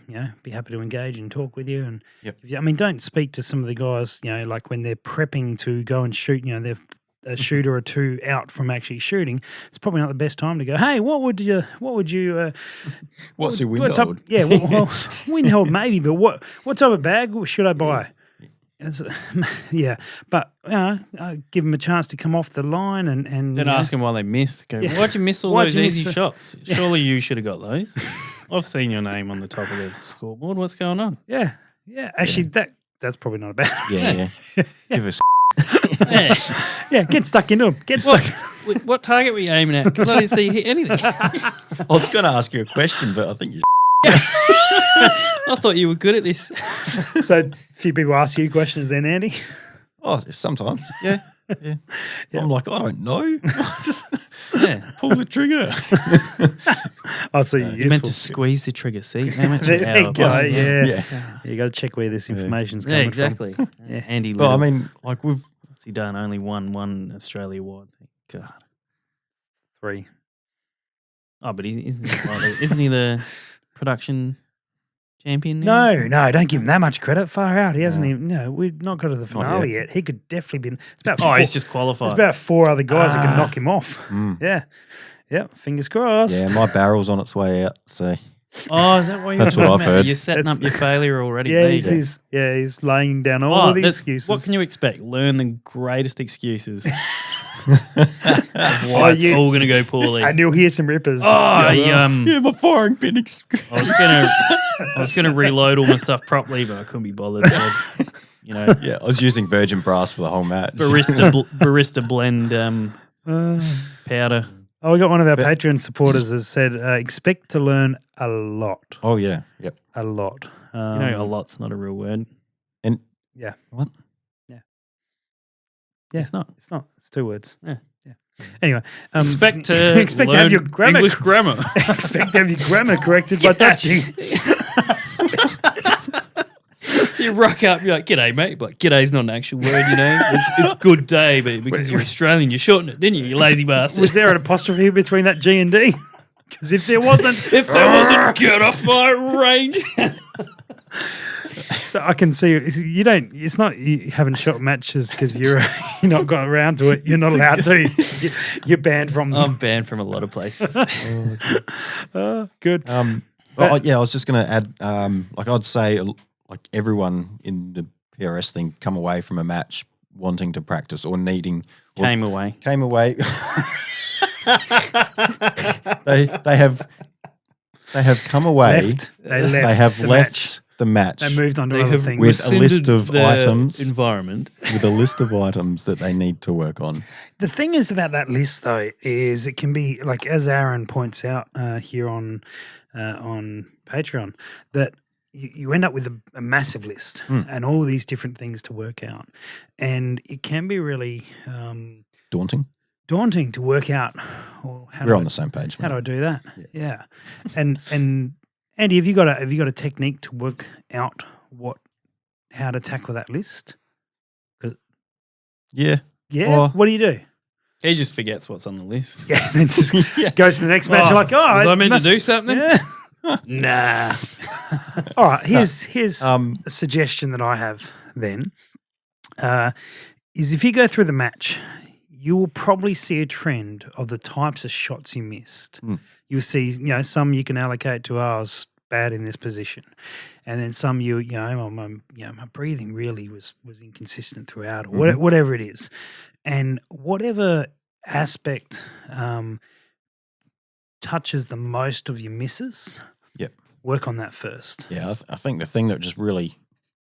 be happy to engage and talk with you. And Yep. I mean, don't speak to some of the guys like when they're prepping to go and shoot. They're a shooter or two out from actually shooting. It's probably not the best time to go, hey, what would you What's your what window? type- yeah, well, wind hold maybe, but what type of bag should I buy? Yeah, but give them a chance to come off the line and Then ask them why they missed. Go, why'd you miss all Why'd those you miss easy the- shots? Surely you should have got those. I've seen your name on the top of the scoreboard. What's going on? Yeah. Actually, that's probably not a bad. Yeah. Give us. Yeah. Yeah, get stuck into them. Get stuck. What target were you aiming at? Because I didn't see you hit anything. I was going to ask you a question, but I think you. I thought you were good at this. So, a few people ask you questions then, Andy. Oh, sometimes. Yeah. I'm like, I don't know. Just pull the trigger. I see you. You meant to squeeze the trigger. See, how much There you power go. behind that? Yeah. You got to check where this information's Yeah, coming exactly. from. Yeah, Andy. Well, I Little. mean, like we've. What's he done? Only one Australia wide thing. God. 3. Oh, but isn't he the production champion now? No, don't give him that much credit. Far out. He hasn't even. No, we've not got to the finale yet. He could definitely be. It's about Oh, he's just qualified. There's about 4 other guys that can knock him off. Mm. Yeah. Fingers crossed. Yeah, my barrel's on its way out. So Oh, is that what you're That's what talking I've about? heard. You're setting up your failure already. Yeah, There you he's go. he's laying down all the excuses. What can you expect? Learn the greatest excuses. Why it's you- all going to go poorly. And you'll hear some rippers. yeah, my firing pin. I was gonna reload all my stuff properly, but I couldn't be bothered. So I just, Yeah, I was using virgin brass for the whole match. barista blend powder. Oh, we got one of our Patreon supporters has said, expect to learn a lot. Oh yeah, yep. A lot. A lot's not a real word. And Yeah. what? Yeah. It's not. It's not. It's 2 words. Yeah. Anyway. Expect to expect to learn have your grammar English grammar. expect to have your grammar corrected by Dutchy. You rock up, you're like, "G'day, mate." But "g'day's" not an actual word, It's good day, but because you're Australian, you shortened it, didn't you? You lazy bastard. Was there an apostrophe between that G and D? Because if there wasn't, get off my range. so I can see you don't. It's not you haven't shot matches because you're not got around to it. You're not allowed to. You're banned from them. I'm banned from a lot of places. Good. I was just going to add, like I'd say, like everyone in the PRS thing come away from a match wanting to practice or needing. Came away. They have come away. They have the left match. the match. They moved on to They other have things. With a list of rescinded the items. environment. with a list of items that they need to work on. The thing is about that list, though, is it can be like as Aaron points out here on Patreon that you end up with a massive list and all these different things to work out, and it can be really daunting to work out. Well, We're on the same page. How mate. do I do that? Yeah. And Andy, have you got a technique to work out how to tackle that list? Yeah. Yeah. Well- What do you do? He just forgets what's on the list. Yeah. Then just goes to the next match. You're like, oh, was I meant must- to do something? Yeah. Nah. All right. Here's Um, a suggestion that I have. Then is if you go through the match, you will probably see a trend of the types of shots you missed. You'll see, some you can allocate to, I was bad in this position, and then some my breathing really was inconsistent throughout, or whatever it is, and whatever aspect touches the most of your misses. Yep. Work on that first. Yeah, I think the thing that just really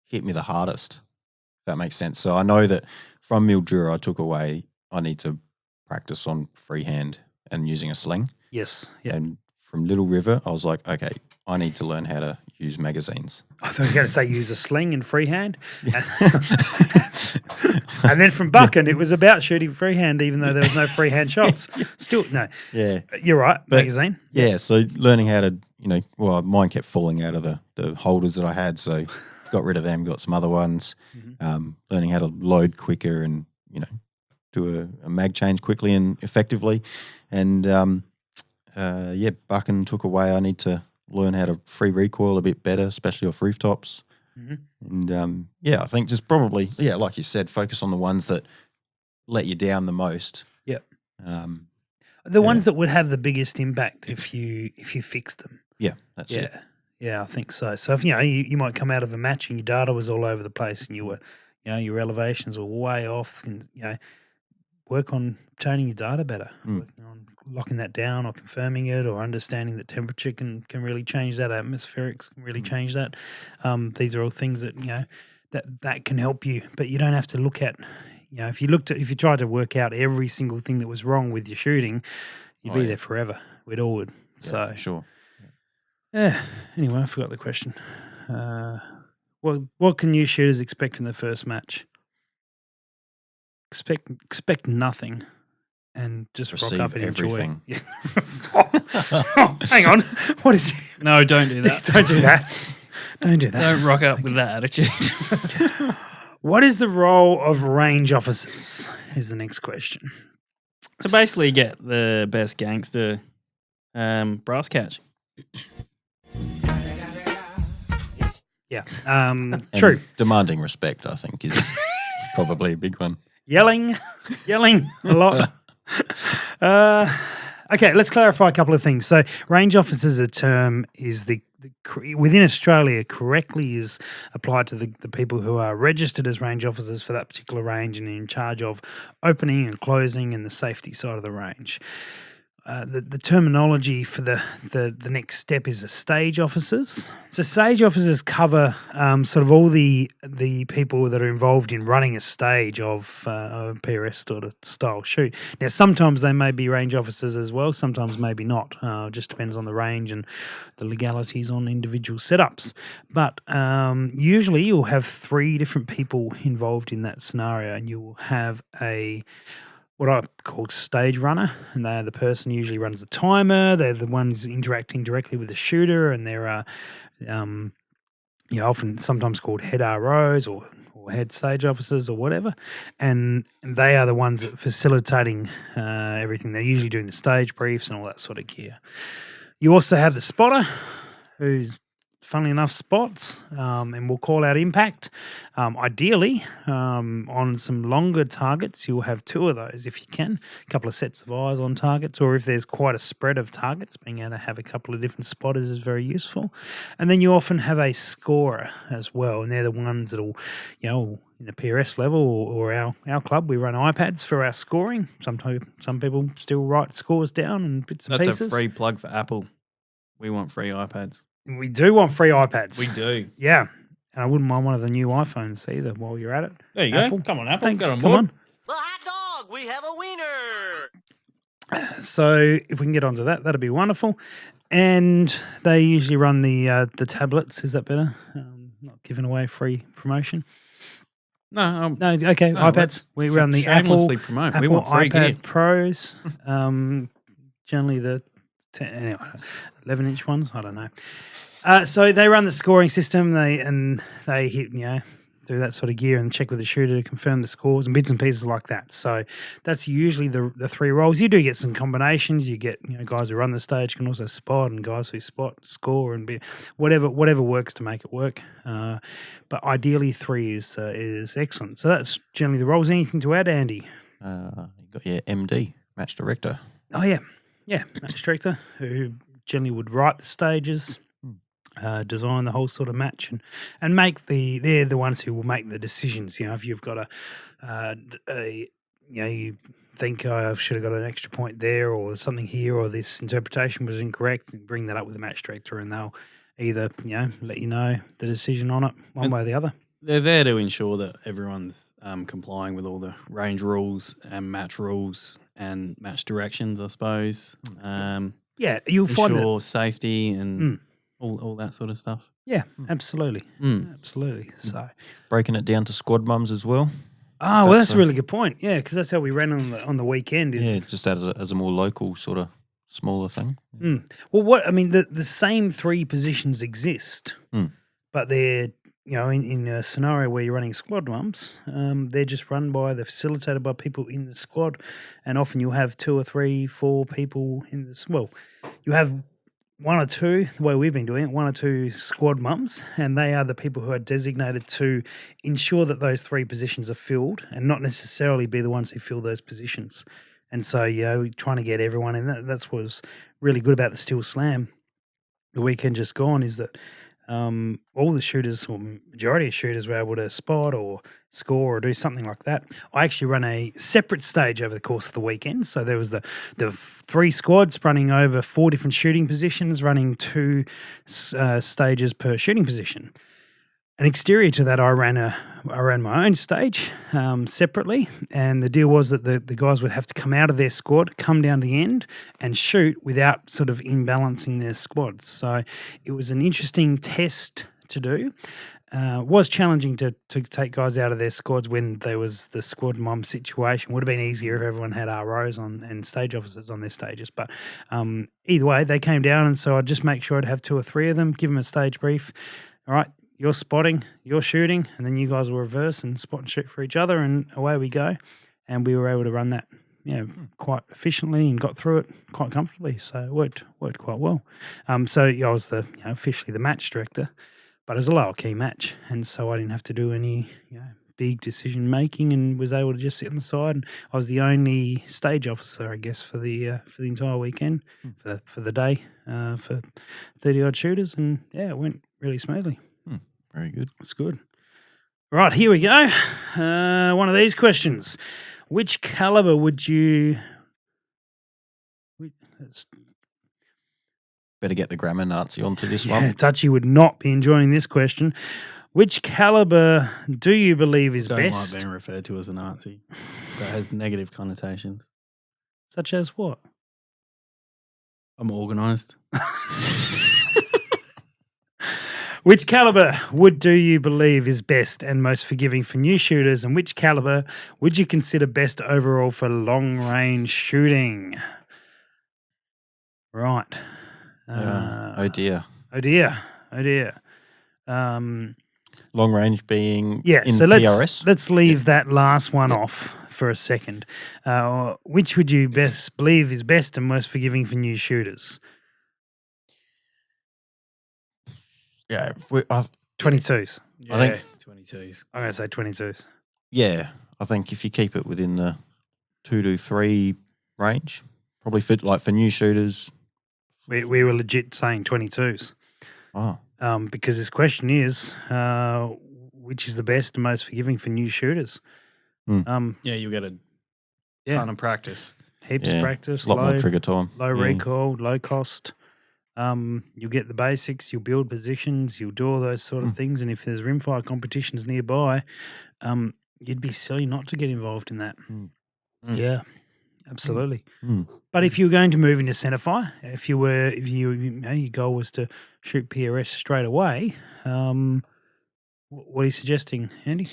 hit me the hardest, if that makes sense. So I know that from Mildura I took away I need to practice on freehand and using a sling. Yes. Yeah. And from Little River I was like, okay, I need to learn how to use magazines. I thought you were going to say use a sling and freehand. And then from Buchan, it was about shooting freehand, even though there was no freehand shots. Still, no. Yeah. You're right, But- magazine. Yeah, so learning how to, mine kept falling out of the holders that I had, so got rid of them, got some other ones. Learning how to load quicker and, do a mag change quickly and effectively. And Buchan took away. I need to learn how to free recoil a bit better, especially off rooftops. Mm-hmm. And I think just probably, like you said, focus on the ones that let you down the most. Yep. The ones that would have the biggest impact if you fixed them. Yeah, that's it. Yeah, I think so. So if you might come out of a match and your data was all over the place and you were, your elevations were way off, and work on obtaining your data better, working on locking that down or confirming it, or understanding that temperature can really change that, atmospherics can really change that. These are all things that that can help you, but you don't have to look at. If you tried to work out every single thing that was wrong with your shooting, you'd be there forever. We'd all would. Yeah, for sure. Yeah. Anyway, I forgot the question. What can new shooters expect in the first match? Expect nothing, and just receive rock up and everything. enjoy. Yeah. Hang on. What did you? No, don't do that. Don't do that. Don't do that. Don't rock up with that attitude. What is the role of range officers? Is the next question. To basically get the best gangster brass catch. Yeah. And True. demanding respect, I think, is probably a big one. Yelling a lot. Okay, let's clarify a couple of things. So, range officer as a term is within Australia correctly is applied to the people who are registered as range officers for that particular range and in charge of opening and closing and the safety side of the range. The terminology for the next step is the stage officers. So stage officers cover sort of all the people that are involved in running a stage of a PRS sort of style shoot. Now, sometimes they may be range officers as well, sometimes maybe not. Just depends on the range and the legalities on individual setups. But usually you'll have 3 different people involved in that scenario, and you will have what I call stage runner, and they are the person who usually runs the timer. They're the ones interacting directly with the shooter, and there are often sometimes called head ROs or head stage officers or whatever, and they are the ones that facilitating everything. They're usually doing the stage briefs and all that sort of gear. You also have the spotter, who's funnily enough spots, and we'll call out impact. Ideally, on some longer targets, you'll have 2 of those if you can, a couple of sets of eyes on targets, or if there's quite a spread of targets, being able to have a couple of different spotters is very useful. And then you often have a scorer as well, and they're the ones that'll, in the PRS level or our club, we run iPads for our scoring. Sometimes some people still write scores down and bits and pieces. That's a free plug for Apple. We want free iPads. We do want free iPads. We do. Yeah. And I wouldn't mind one of the new iPhones either while you're at it. There you Apple. go. Come on, Apple. Thanks. Get on Come board. on. The hot dog, we have a wiener. So if we can get onto that, that'd be wonderful. And they usually run the tablets. Is that better? Not giving away free promotion. No. No, okay, No, iPads. We run the Apple shamelessly promote. We Apple want free iPad gear. Pros. Generally the 11-inch ones. I don't know. So they run the scoring system. They hit do that sort of gear and check with the shooter to confirm the scores and bits and pieces like that. So that's usually the 3 roles. You do get some combinations. You get guys who run the stage can also spot, and guys who spot, score, and be whatever works to make it work. But ideally 3 is excellent. So that's generally the roles. Anything to add, Andy? You got your MD, match director. Oh yeah, match director who generally would write the stages. Design the whole sort of match and make they're the ones who will make the decisions. If you've got you think I should have got an extra point there or something here or this interpretation was incorrect, and bring that up with the match director, and they'll either let you know the decision on it one way or the other. They're there to ensure that everyone's complying with all the range rules and match rules and match directions, I suppose. You'll find ensure that safety and all that sort of stuff. Yeah, absolutely. Absolutely. So Breaking it down to squad mums as well. well, that's a really good point. Yeah, because that's how we ran on the weekend. Just as a more local sort of smaller thing. Well, the same 3 positions exist, but they're in a scenario where you're running squad mumps, they're they're facilitated by people in the squad, and often you'll have 2 or 3, 4 people in this. Well, you have 1 or 2, the way we've been doing it, 1 or 2 squad mums, and they are the people who are designated to ensure that those 3 positions are filled, and not necessarily be the ones who fill those positions. And so, trying to get everyone in. That's what was really good about the Steel Slam the weekend just gone, is that all the shooters, or majority of shooters, were able to spot or score or do something like that. I actually run a separate stage over the course of the weekend. So there was the 3 squads running over 4 different shooting positions, running 2 stages per shooting position. And exterior to that, I ran my own stage separately, and the deal was that the guys would have to come out of their squad, come down to the end, and shoot without sort of imbalancing their squads. So it was an interesting test to do. Was challenging to take guys out of their squads when there was the squad mum situation. Would have been easier if everyone had ROs and stage officers on their stages. But either way, they came down, and so I'd just make sure I'd have 2 or 3 of them, give them a stage brief. All right, you're spotting, you're shooting, and then you guys will reverse and spot and shoot for each other, and away we go. And we were able to run that, quite efficiently and got through it quite comfortably. So it worked quite well. So I was officially the match director, but it was a lower key match, and so I didn't have to do any big decision making, and was able to just sit on the side. And I was the only stage officer, I guess, for the entire weekend, for the day, for 30 odd shooters, and it went really smoothly. Very good. It's good. Right, here we go. One of these questions. Which caliber would you... Better get the grammar Nazi onto this one. Dutchy would not be enjoying this question. Which caliber do you believe is Don't best? like being referred to as a Nazi. That has negative connotations. Such as what? I'm organised. Which caliber do you believe is best and most forgiving for new shooters, and which caliber would you consider best overall for long-range shooting? Right. Oh dear. Oh dear. Long range being in so PRS? let's leave that last one off for a second. Which would you best believe is best and most forgiving for new shooters? Yeah. 22s. Yeah, I think 22s. I'm going to say 22s. Yeah. I think if you keep it within the 2 to 3 range, probably for new shooters. We were legit saying 22s. Oh. Because this question is, which is the best and most forgiving for new shooters? You'll get a ton of practice. Heaps of practice. A lot more trigger time. Low recoil, low cost. You'll get the basics, you'll build positions, you'll do all those sort of things. And if there's rimfire competitions nearby, you'd be silly not to get involved in that. Yeah, absolutely. But if you were going to move into centerfire, if your goal was to shoot PRS straight away, what are you suggesting, Andy?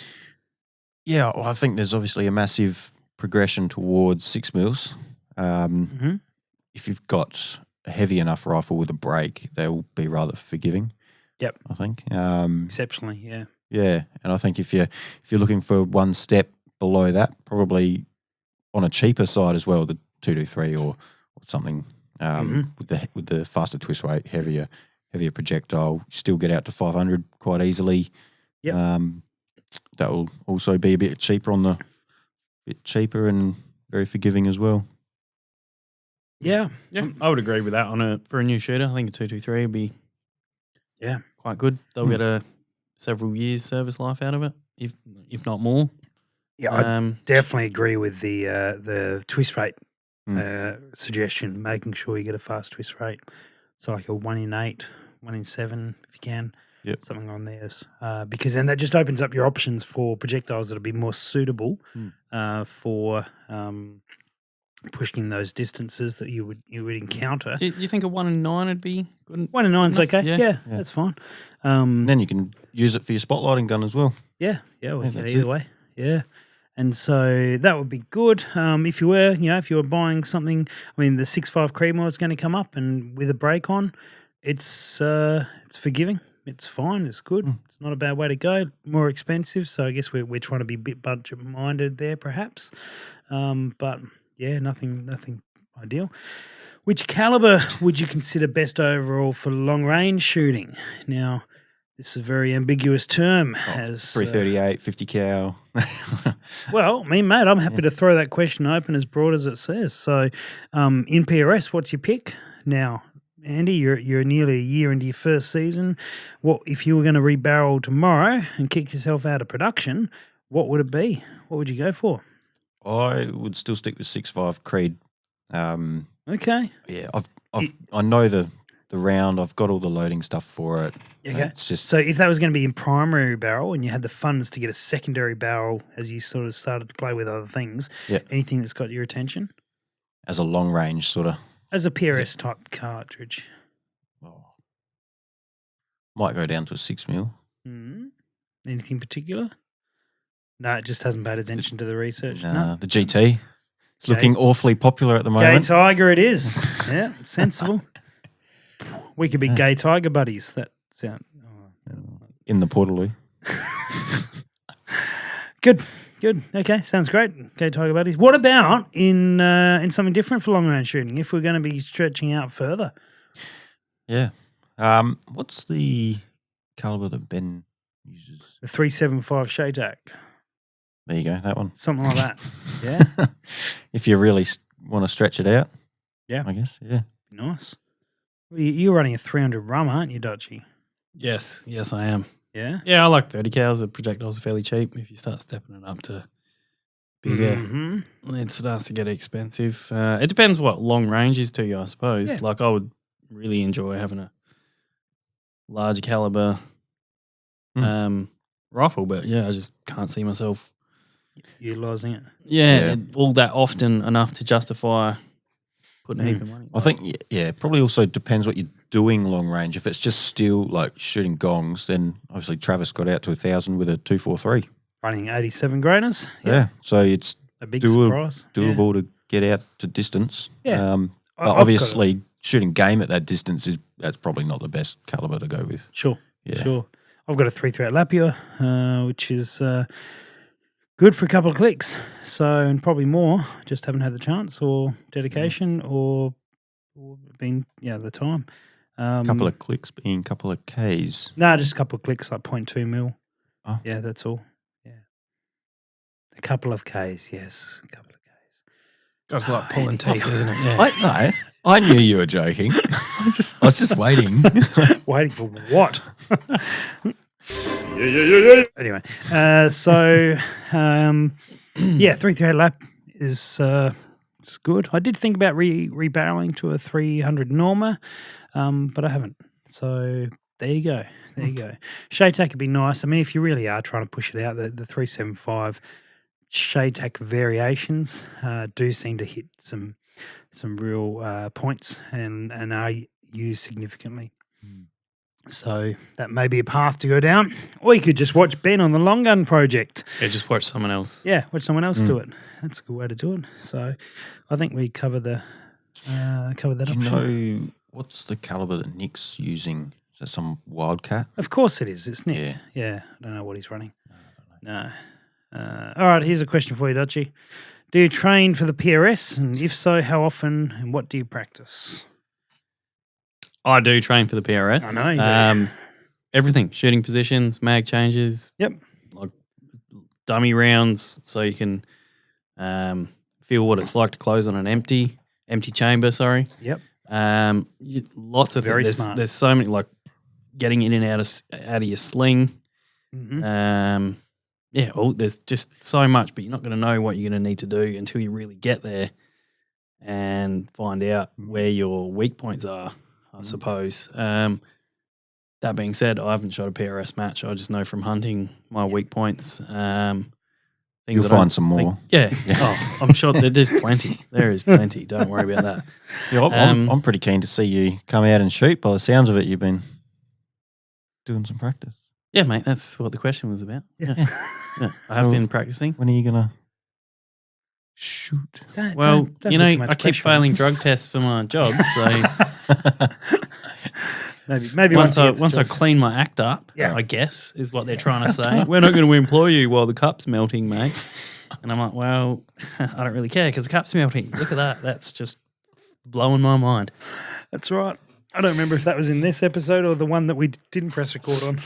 Yeah, well, I think there's obviously a massive progression towards 6 mils. If you've got a heavy enough rifle with a break, they'll be rather forgiving. Yep, I think exceptionally, yeah. Yeah, and I think if you're looking for one step below that, probably on a cheaper side as well, the 223 or something with the faster twist rate, heavier projectile, you still get out to 500 quite easily. Yep. That will also be a bit cheaper and very forgiving as well. Yeah. I would agree with that for a new shooter. I think a 223 would be quite good. They'll get a several years service life out of it, if not more. Yeah, I definitely agree with the twist rate suggestion, making sure you get a fast twist rate. So like a 1 in 8, 1 in 7 if you can. Yep. Something on theirs. Because then that just opens up your options for projectiles that'll be more suitable for pushing those distances that you would encounter. You think a 1 in 9 would be good? 1 in 9's okay. Yeah. That's fine. And then you can use it for your spotlighting gun as well. Yeah, we can that's either it. way. Yeah. And so that would be good. If you were buying something, I mean, the 6.5 Creedmoor is going to come up, and with a brake on, it's forgiving. it's fine. It's good. It's not a bad way to go. More expensive, so I guess we're trying to be a bit budget minded there, perhaps. But yeah, nothing ideal. Which caliber would you consider best overall for long range shooting? Now, this is a very ambiguous term. As 338, 50 cal. well, me, mate, I'm happy to throw that question open as broad as it says. So, in PRS, what's your pick now? Andy, you're nearly a year into your first season. What if you were going to rebarrel tomorrow and kick yourself out of production? What would it be? What would you go for? I would still stick with 6.5 Creed. Okay. Yeah, I know the round. I've got all the loading stuff for it. Okay. It's just So if that was going to be in primary barrel and you had the funds to get a secondary barrel as you sort of started to play with other things, anything that's got your attention? as a long range sort of. As a PRS type cartridge. Oh, might go down to a 6mm. Anything particular? No, it just hasn't paid attention to the research. No. The GT. It's looking awfully popular at the Gay moment. Tiger it is. Yeah, sensible. We could be gay tiger buddies. That sound In the Portaloo. good. Okay, sounds great. Gay tiger buddies. What about in something different for long range shooting? If we're going to be stretching out further, Yeah. What's the caliber that Ben uses? the 375 Shaytak, There you go, that one. something like that. Yeah, If you really want to stretch it out. Yeah. I guess, yeah. nice. Well, you're running a 300 rum, aren't you, Dutchy? Yes, I am. Yeah. Yeah, I like 30 cals. The projectiles are fairly cheap. If you start stepping it up to bigger, it starts to get expensive. It depends what long range is to you, I suppose. Yeah. Like I would really enjoy having a large caliber rifle, but yeah, I just can't see myself Utilising it. all that often enough to justify putting a heap of money. I think, probably also depends what you're doing long range. If it's just still like shooting gongs, then obviously Travis got out to 1,000 with a 243. Running 87 grainers. Yeah. So it's A big surprise. doable to get out to distance. Yeah. But obviously, shooting game at that distance that's probably not the best caliber to go with. Sure. Yeah. Sure. I've got a 338 Lapua, which is good for a couple of clicks. So, and probably more. Just haven't had the chance or dedication or been, the time. Couple of clicks being a couple of Ks. No, just a couple of clicks, like 0.2 mil. Oh. Yeah, that's all. Yeah. A couple of Ks, yes. A couple of Ks. It's like pulling teeth, isn't it? Yeah. I knew you were joking. I was just waiting. Waiting for what? Anyway, 338 lap is good. I did think about rebarreling to a 300 Norma, but I haven't. So there you go. Shaytak would be nice. I mean, if you really are trying to push it out, the 375 Shaytak variations do seem to hit some real points and are used significantly. So that may be a path to go down. Or you could just watch Ben on the long gun project. Yeah, just watch someone else. Yeah, watch someone else do it. That's a good way to do it. So I think we covered that Do option. you know what's the caliber that Nick's using? Is that some Wildcat? Of course it is. It's Nick. Yeah. I don't know what he's running. No. All right, here's a question for you, Dutchy. Do you train for the PRS? And if so, how often and what do you practice? I do train for the PRS. I know you do. Everything, shooting positions, mag changes. Yep. Like dummy rounds, so you can feel what it's like to close on an empty chamber. Sorry. Yep. Lots of Very things. smart. There's so many, like getting in and out of your sling. Mm-hmm. There's just so much, but you're not going to know what you're going to need to do until you really get there and find out where your weak points are, I suppose. That being said, I haven't shot a PRS match. I just know from hunting my weak points. You'll find some more. Yeah. Oh, I'm sure there's plenty. There is plenty. Don't worry about that. Yeah, I'm pretty keen to see you come out and shoot. By the sounds of it, you've been doing some practice. Yeah, mate, that's what the question was about. Yeah. I have So been practicing. When are you going to shoot? Don't Well, put too much I keep pressure on failing him. drug tests for my jobs, so Maybe once I he gets a job. clean my act up, Yeah. I guess is what they're trying to say. We're not going to employ you while the cup's melting, mate. And I'm like, well, I don't really care because the cup's melting. Look at that. That's just blowing my mind. That's right. I don't remember if that was in this episode or the one that we didn't press record on.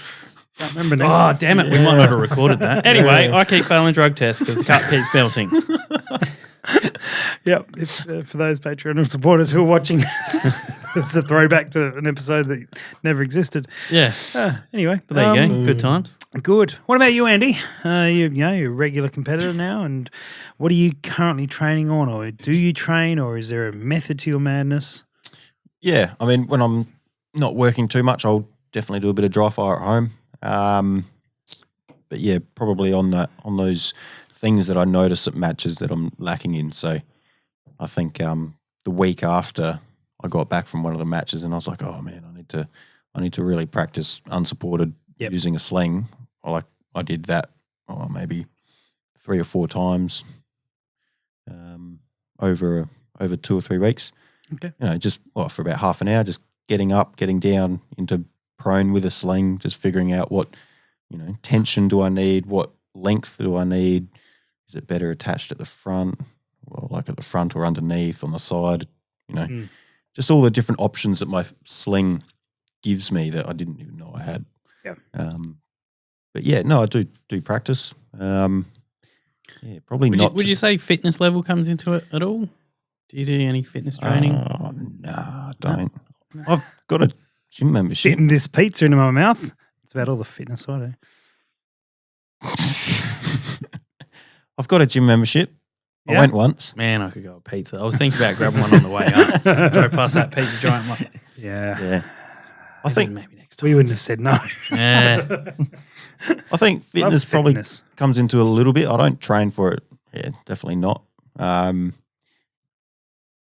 Can't remember now. Oh, damn it. We might not have recorded that. Anyway, I keep failing drug tests because the cup keeps melting. Yep. If, for those Patreon supporters who are watching, it's a throwback to an episode that never existed. Yeah. Anyway. But there you go. Good times. Good. What about you, Andy? You're a regular competitor now, and what are you currently training on? Or do you train, or is there a method to your madness? Yeah, I mean, when I'm not working too much, I'll definitely do a bit of dry fire at home. But yeah, probably on those things that I notice at matches that I'm lacking in. So I think the week after I got back from one of the matches, and I was like, oh man, I need to really practice unsupported using a sling. I did that maybe 3 or 4 times over 2 or 3 weeks. Okay. Just for about half an hour, just getting up, getting down into prone with a sling, just figuring out what, tension do I need, what length do I need, is it better attached at the front, well, like at the front or underneath, on the side, just all the different options that my sling gives me that I didn't even know I had. Yeah. But yeah, no, I do practice. Probably not. Would you say fitness level comes into it at all? Do you do any fitness training? No, I don't. No. I've got a gym membership. Getting this pizza into my mouth. It's about all the fitness I do. I've got a gym membership. Yeah? I went once. Man, I could go a pizza. I was thinking about grabbing one on the way up. Drove past that pizza giant. Like, Yeah. I think maybe next time. We wouldn't have said no. Yeah. I think fitness probably comes into a little bit. I don't train for it. Yeah, definitely not.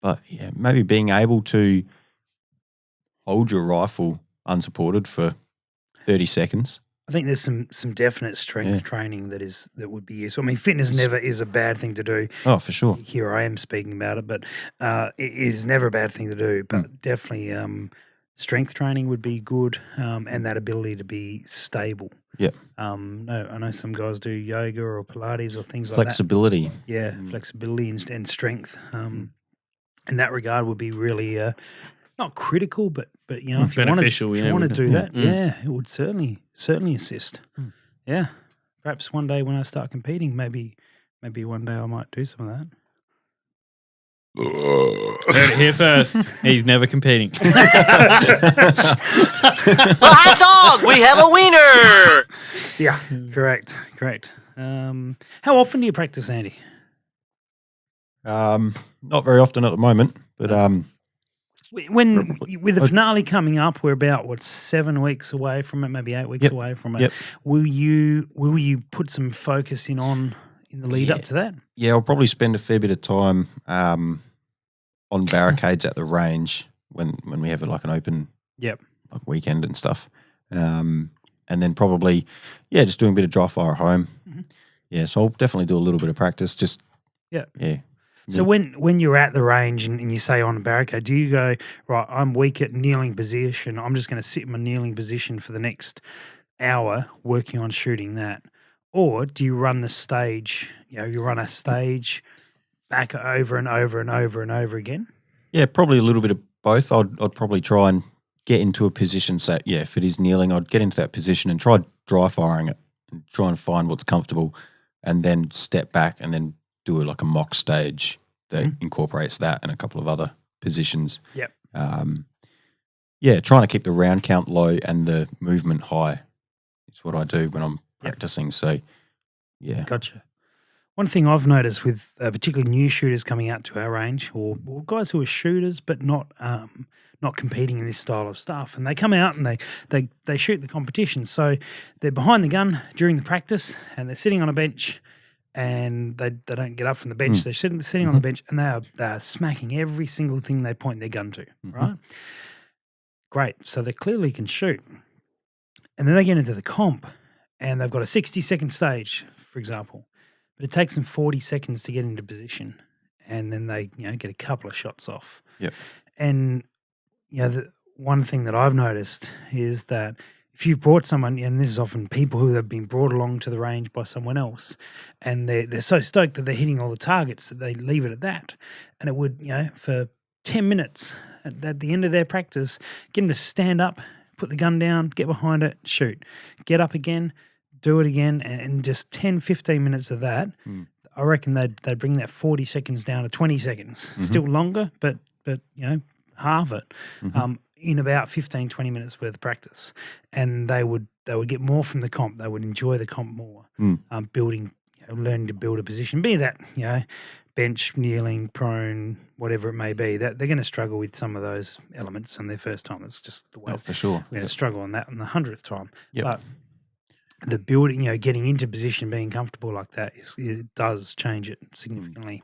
But yeah, maybe being able to hold your rifle unsupported for 30 seconds. I think there's some definite strength training that would be useful. I mean, fitness never is a bad thing to do. Oh, for sure. Here I am speaking about it, but it is never a bad thing to do. But definitely strength training would be good, and that ability to be stable. Yeah. No, I know some guys do yoga or Pilates or things Flexibility. like that. Yeah, flexibility and strength. In that regard, would be really not critical, but if you want to do that, it would certainly assist. Yeah, perhaps one day when I start competing, maybe one day I might do some of that. Heard it here first. He's never competing. Hot dog, we have a wiener. Yeah, correct. How often do you practice, Andy? Not very often at the moment, but when with the finale coming up, we're about 7 weeks away from it, maybe 8 weeks away from it. Yep. Will you put some focus in the lead up to that? Yeah, I'll probably spend a fair bit of time on barricades at the range when we have an open weekend and stuff. And then probably just doing a bit of dry fire at home. Mm-hmm. Yeah, so I'll definitely do a little bit of practice. Just yeah. So when you're at the range and you say on a barricade, do you go, right, I'm weak at kneeling position, I'm just going to sit in my kneeling position for the next hour working on shooting that? Or do you run the stage, you run a stage back over and over and over and over again? Yeah, probably a little bit of both. I'd probably try and get into a position, so if it is kneeling, I'd get into that position and try dry firing it and try and find what's comfortable and then step back and then do a mock stage that incorporates that and a couple of other positions. Yep. Trying to keep the round count low and the movement high is what I do when I'm practicing. So, yeah. Gotcha. One thing I've noticed with particularly new shooters coming out to our range, or guys who are shooters but not competing in this style of stuff, and they come out and they shoot the competition. So they're behind the gun during the practice and they're sitting on a bench. And they don't get up from the bench. They're sitting on the bench, and they are smacking every single thing they point their gun to. Right? Great. So they clearly can shoot. And then they get into the comp, and they've got a 60-second stage, for example, but it takes them 40 seconds to get into position, and then they get a couple of shots off. Yep. And one thing that I've noticed is that if you've brought someone, and this is often people who have been brought along to the range by someone else, and they're so stoked that they're hitting all the targets that they leave it at that. And it would, for 10 minutes at the end of their practice, get them to stand up, put the gun down, get behind it, shoot. Get up again, do it again, and just 10, 15 minutes of that, I reckon they'd bring that 40 seconds down to 20 seconds. Still longer, but halve it in about 15, 20 minutes worth of practice. And they would get more from the comp. They would enjoy the comp more, building, learning to build a position, be that, bench, kneeling, prone, whatever it may be. That they're going to struggle with some of those elements on their first time. It's just the way. Oh, for sure. We're going to struggle on that on the 100th time. Yep. But the building, getting into position, being comfortable like that, it does change it significantly.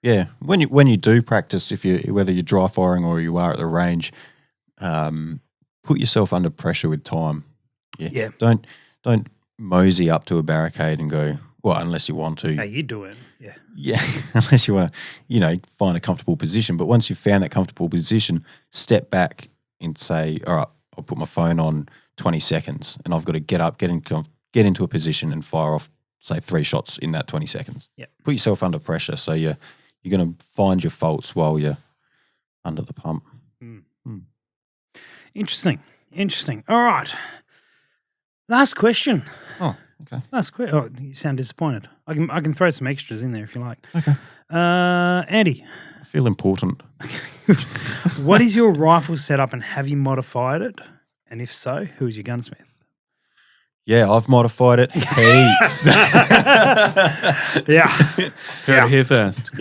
Yeah, when you do practice, whether you're dry firing or you are at the range, put yourself under pressure with time. Yeah. Don't mosey up to a barricade and go, well, unless you want to. Hey, you do it. Yeah. Yeah, unless you want to, find a comfortable position. But once you've found that comfortable position, step back and say, all right, I'll put my phone on 20 seconds and I've got to get up, get into a position and fire off, say, 3 shots in that 20 seconds. Yeah. Put yourself under pressure so you're going to find your faults while you're under the pump. Interesting. All right. Last question. Oh, okay. Last question. Oh, you sound disappointed. I can throw some extras in there if you like. Okay. Andy, I feel important. what is your rifle setup and have you modified it? And if so, who's your gunsmith? Yeah, I've modified it heaps. Yeah. Heard it here first.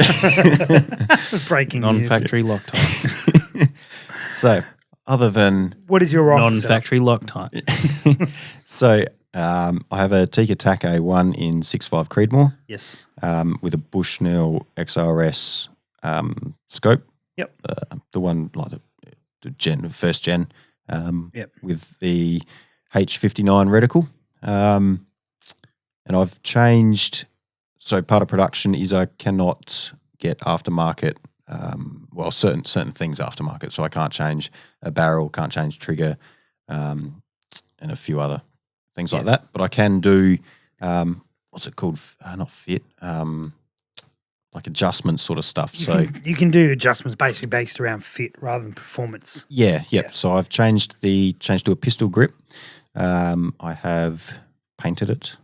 Breaking news. Non-factory Loctite. So, other than What is your rifle Non-factory Loctite. so, I have a Tikka TAC A1 in 6.5 Creedmoor. Yes. With a Bushnell XRS scope. Yep. The one like the first gen. Yep. With the H59 reticle. And I've changed. So part of production is I cannot get aftermarket. Certain things aftermarket. So I can't change a barrel, can't change trigger, and a few other things like that. But I can do what's it called? Not fit. Like adjustment sort of stuff. You can do adjustments basically based around fit rather than performance. Yeah. So I've changed to a pistol grip. I have painted it.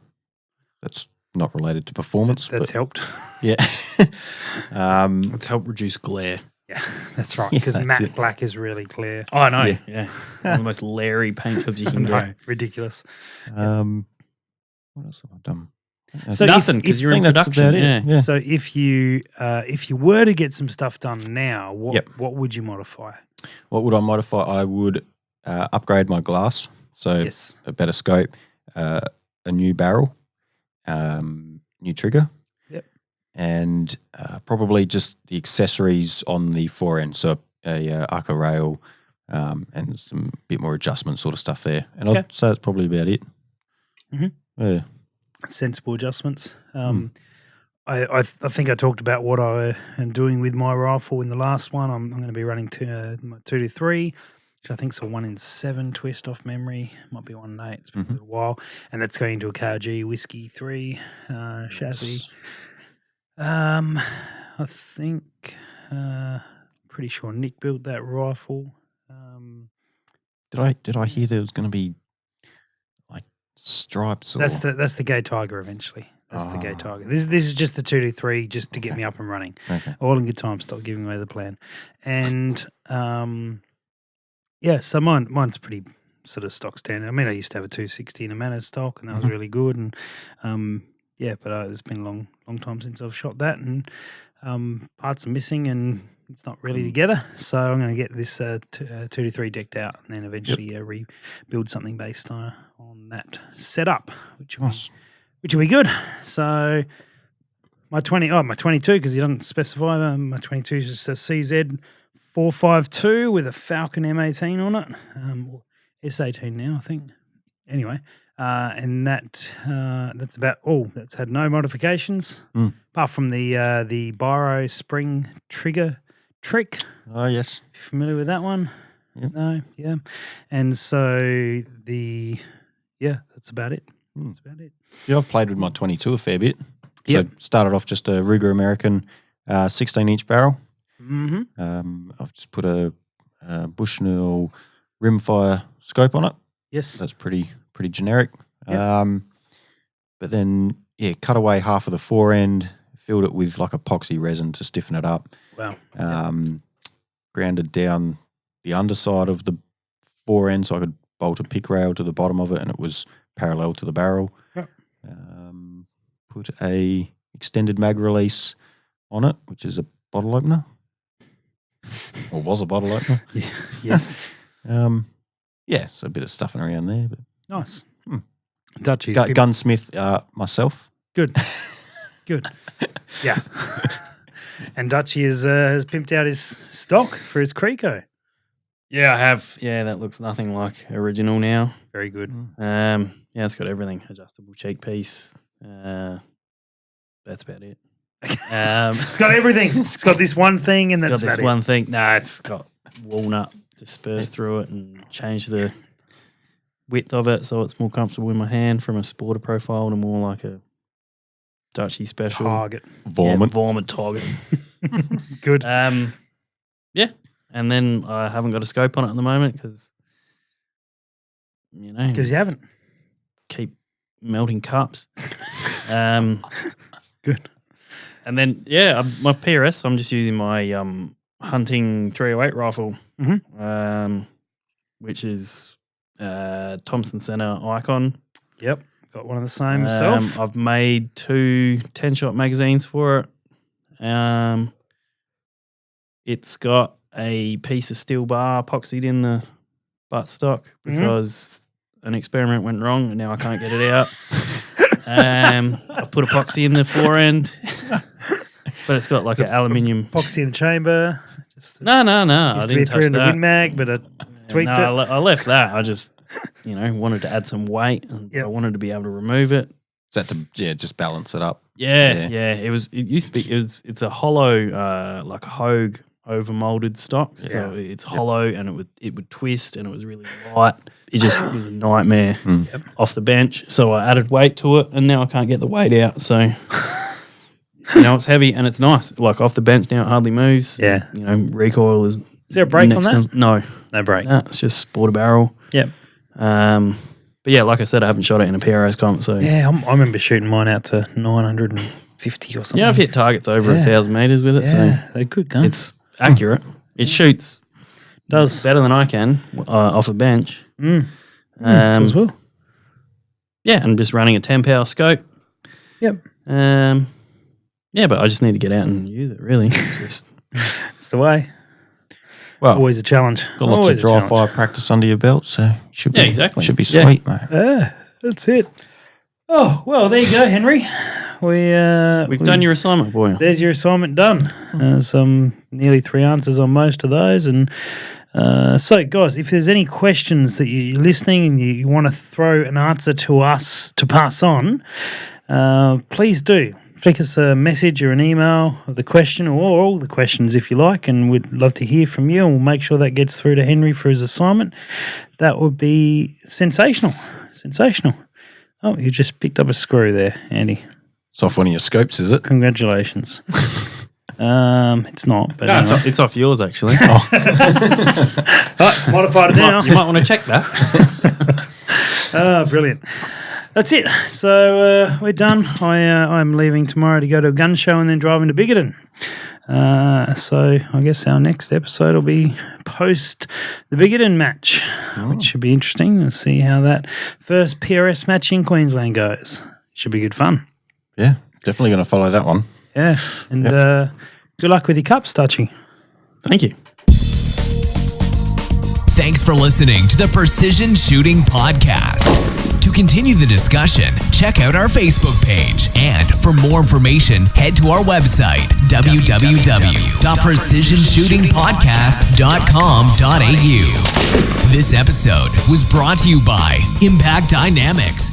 That's not related to performance. That's helped. Yeah. It's helped reduce glare. Yeah, that's right. Yeah, Because that's matte it. black is really clear. Oh, I know. Yeah. One of the most Larry paint jobs you can No, get. ridiculous. What else have I done? So Nothing, if- because you're I in think that's production. about it. Yeah. So if you were to get some stuff done now, Yep. what would you modify? What would I modify? I would upgrade my glass. So Yes. a better scope, a new barrel, new trigger. Yep. And probably just the accessories on the forend. So a Arca rail and some bit more adjustment sort of stuff there. And Okay. I'd say that's probably about it. Mhm. Yeah. Sensible adjustments. I think I talked about what I am doing with my rifle in the last one. I'm going to be running 223, which I think is a 1 in 7 twist off memory. Might be 1 in 8. It's been a little while. And that's going into a KRG Whiskey 3 chassis. I think, pretty sure Nick built that rifle. Did I hear there was going to be like stripes? Or That's the Gay Tiger eventually. That's the Gay Tiger. This is just the 223 just to get me up and running. Okay. All in good time. Stop giving away the plan. And so mine's pretty sort of stock standard. I mean, I used to have a 260 in a Manor stock, and that was really good. And but it's been a long time since I've shot that, and parts are missing, and it's not really together. So I'm going to get this 223 decked out, and then eventually rebuild something based on that setup, which will be good. So my 22, because you don't specify, my 22 is just a CZ 452 with a Falcon M18 on it, or S18 now, I think. Anyway, and that's about all. That's had no modifications, apart from the Biro spring trigger trick. Oh, yes. You familiar with that one? Yep. No, yeah. And so that's about it. That's about it. Yeah, I've played with my 22 a fair bit. Yep. So started off just a Ruger American 16-inch barrel. Mm-hmm. I've just put a Bushnell rimfire scope on it. Yes. That's pretty generic. Yep. But then, cut away half of the fore end, filled it with like epoxy resin to stiffen it up. Wow. Grounded down the underside of the fore end so I could bolt a pick rail to the bottom of it, and it was parallel to the barrel. Yep. Put a extended mag release on it, which is a bottle opener. Or was a bottle opener. Yeah. Yes. So a bit of stuffing around there. But Nice. Dutchy. gunsmith myself. Good. Good. Yeah. And Dutchy has pimped out his stock for his Creco. Yeah, I have. Yeah, that looks nothing like original now. Very good. It's got everything. Adjustable cheek piece. That's about it. It's got everything. It's got this one thing, and It's that's got this about one thing. No, it's got walnut dispersed through it and changed the width of it so it's more comfortable in my hand from a sporter profile to more like a Dutchy special. Target. Vomit. Yeah, vomit target. Good. And then I haven't got a scope on it at the moment because, Because you haven't. keep melting cups. Good. And then, my PRS, I'm just using my hunting 308 rifle, which is Thompson Center Icon. Yep. Got one of the same myself. I've made 2 10-shot magazines for it. It's got a piece of steel bar epoxied in the buttstock because an experiment went wrong and now I can't get it out. I've put epoxy in the fore end, but it's got like an aluminium. Epoxy in the chamber. No, I Used to be didn't a touch 300 that. Win Mag, but I tweaked it. I left that. I just, wanted to add some weight and I wanted to be able to remove it. Is that to just balance it up? Yeah. It used to be. It's a hollow, like a Hogue over molded stock. So it's hollow and it would twist and it was really light. It was a nightmare off the bench. So I added weight to it and now I can't get the weight out. So it's heavy and it's nice. Like off the bench now it hardly moves. Yeah. Recoil is. Is there a brake on that? No. No brake. No, it's just sport a barrel. Yep. But yeah, like I said, I haven't shot it in a PRS comp. So Yeah, I remember shooting mine out to 950 or something. yeah, I've hit targets over 1,000 meters with it. So they're good guns. it's accurate. It shoots. Does. Better than I can off a bench. As well. Yeah, I'm just running a 10 power scope. Yep. But I just need to get out and use it, really. Just It's the way. Well, Always a challenge. got lots Always of a dry challenge. fire practice under your belt, so should be exactly. Should be Yeah. sweet, mate. That's it. Oh, well, there you go, Henry. We've done your assignment for you. There's your assignment done. Some nearly 3 answers on most of those. And so, guys, if there's any questions that you're listening and you want to throw an answer to us to pass on, please do. Flick us a message or an email of the question or all the questions if you like, and we'd love to hear from you, and we'll make sure that gets through to Henry for his assignment. That would be sensational. Sensational. Oh, you just picked up a screw there, Andy. It's off one of your scopes, is it? Congratulations. It's not, but No, anyway. it's off yours, actually. It's modified it now. You might want to check that. Oh, brilliant. That's it. So we're done. I'm leaving tomorrow to go to a gun show and then driving to Bigoton. So I guess our next episode will be post the Bigoton match, which should be interesting. We'll see how that first PRS match in Queensland goes. Should be good fun. Yeah, definitely going to follow that one. Yeah. And good luck with your cups, Dutchy. Thank you. Thanks for listening to the Precision Shooting Podcast. To continue the discussion, check out our Facebook page. And for more information, head to our website, www.precisionshootingpodcast.com.au. This episode was brought to you by Impact Dynamics.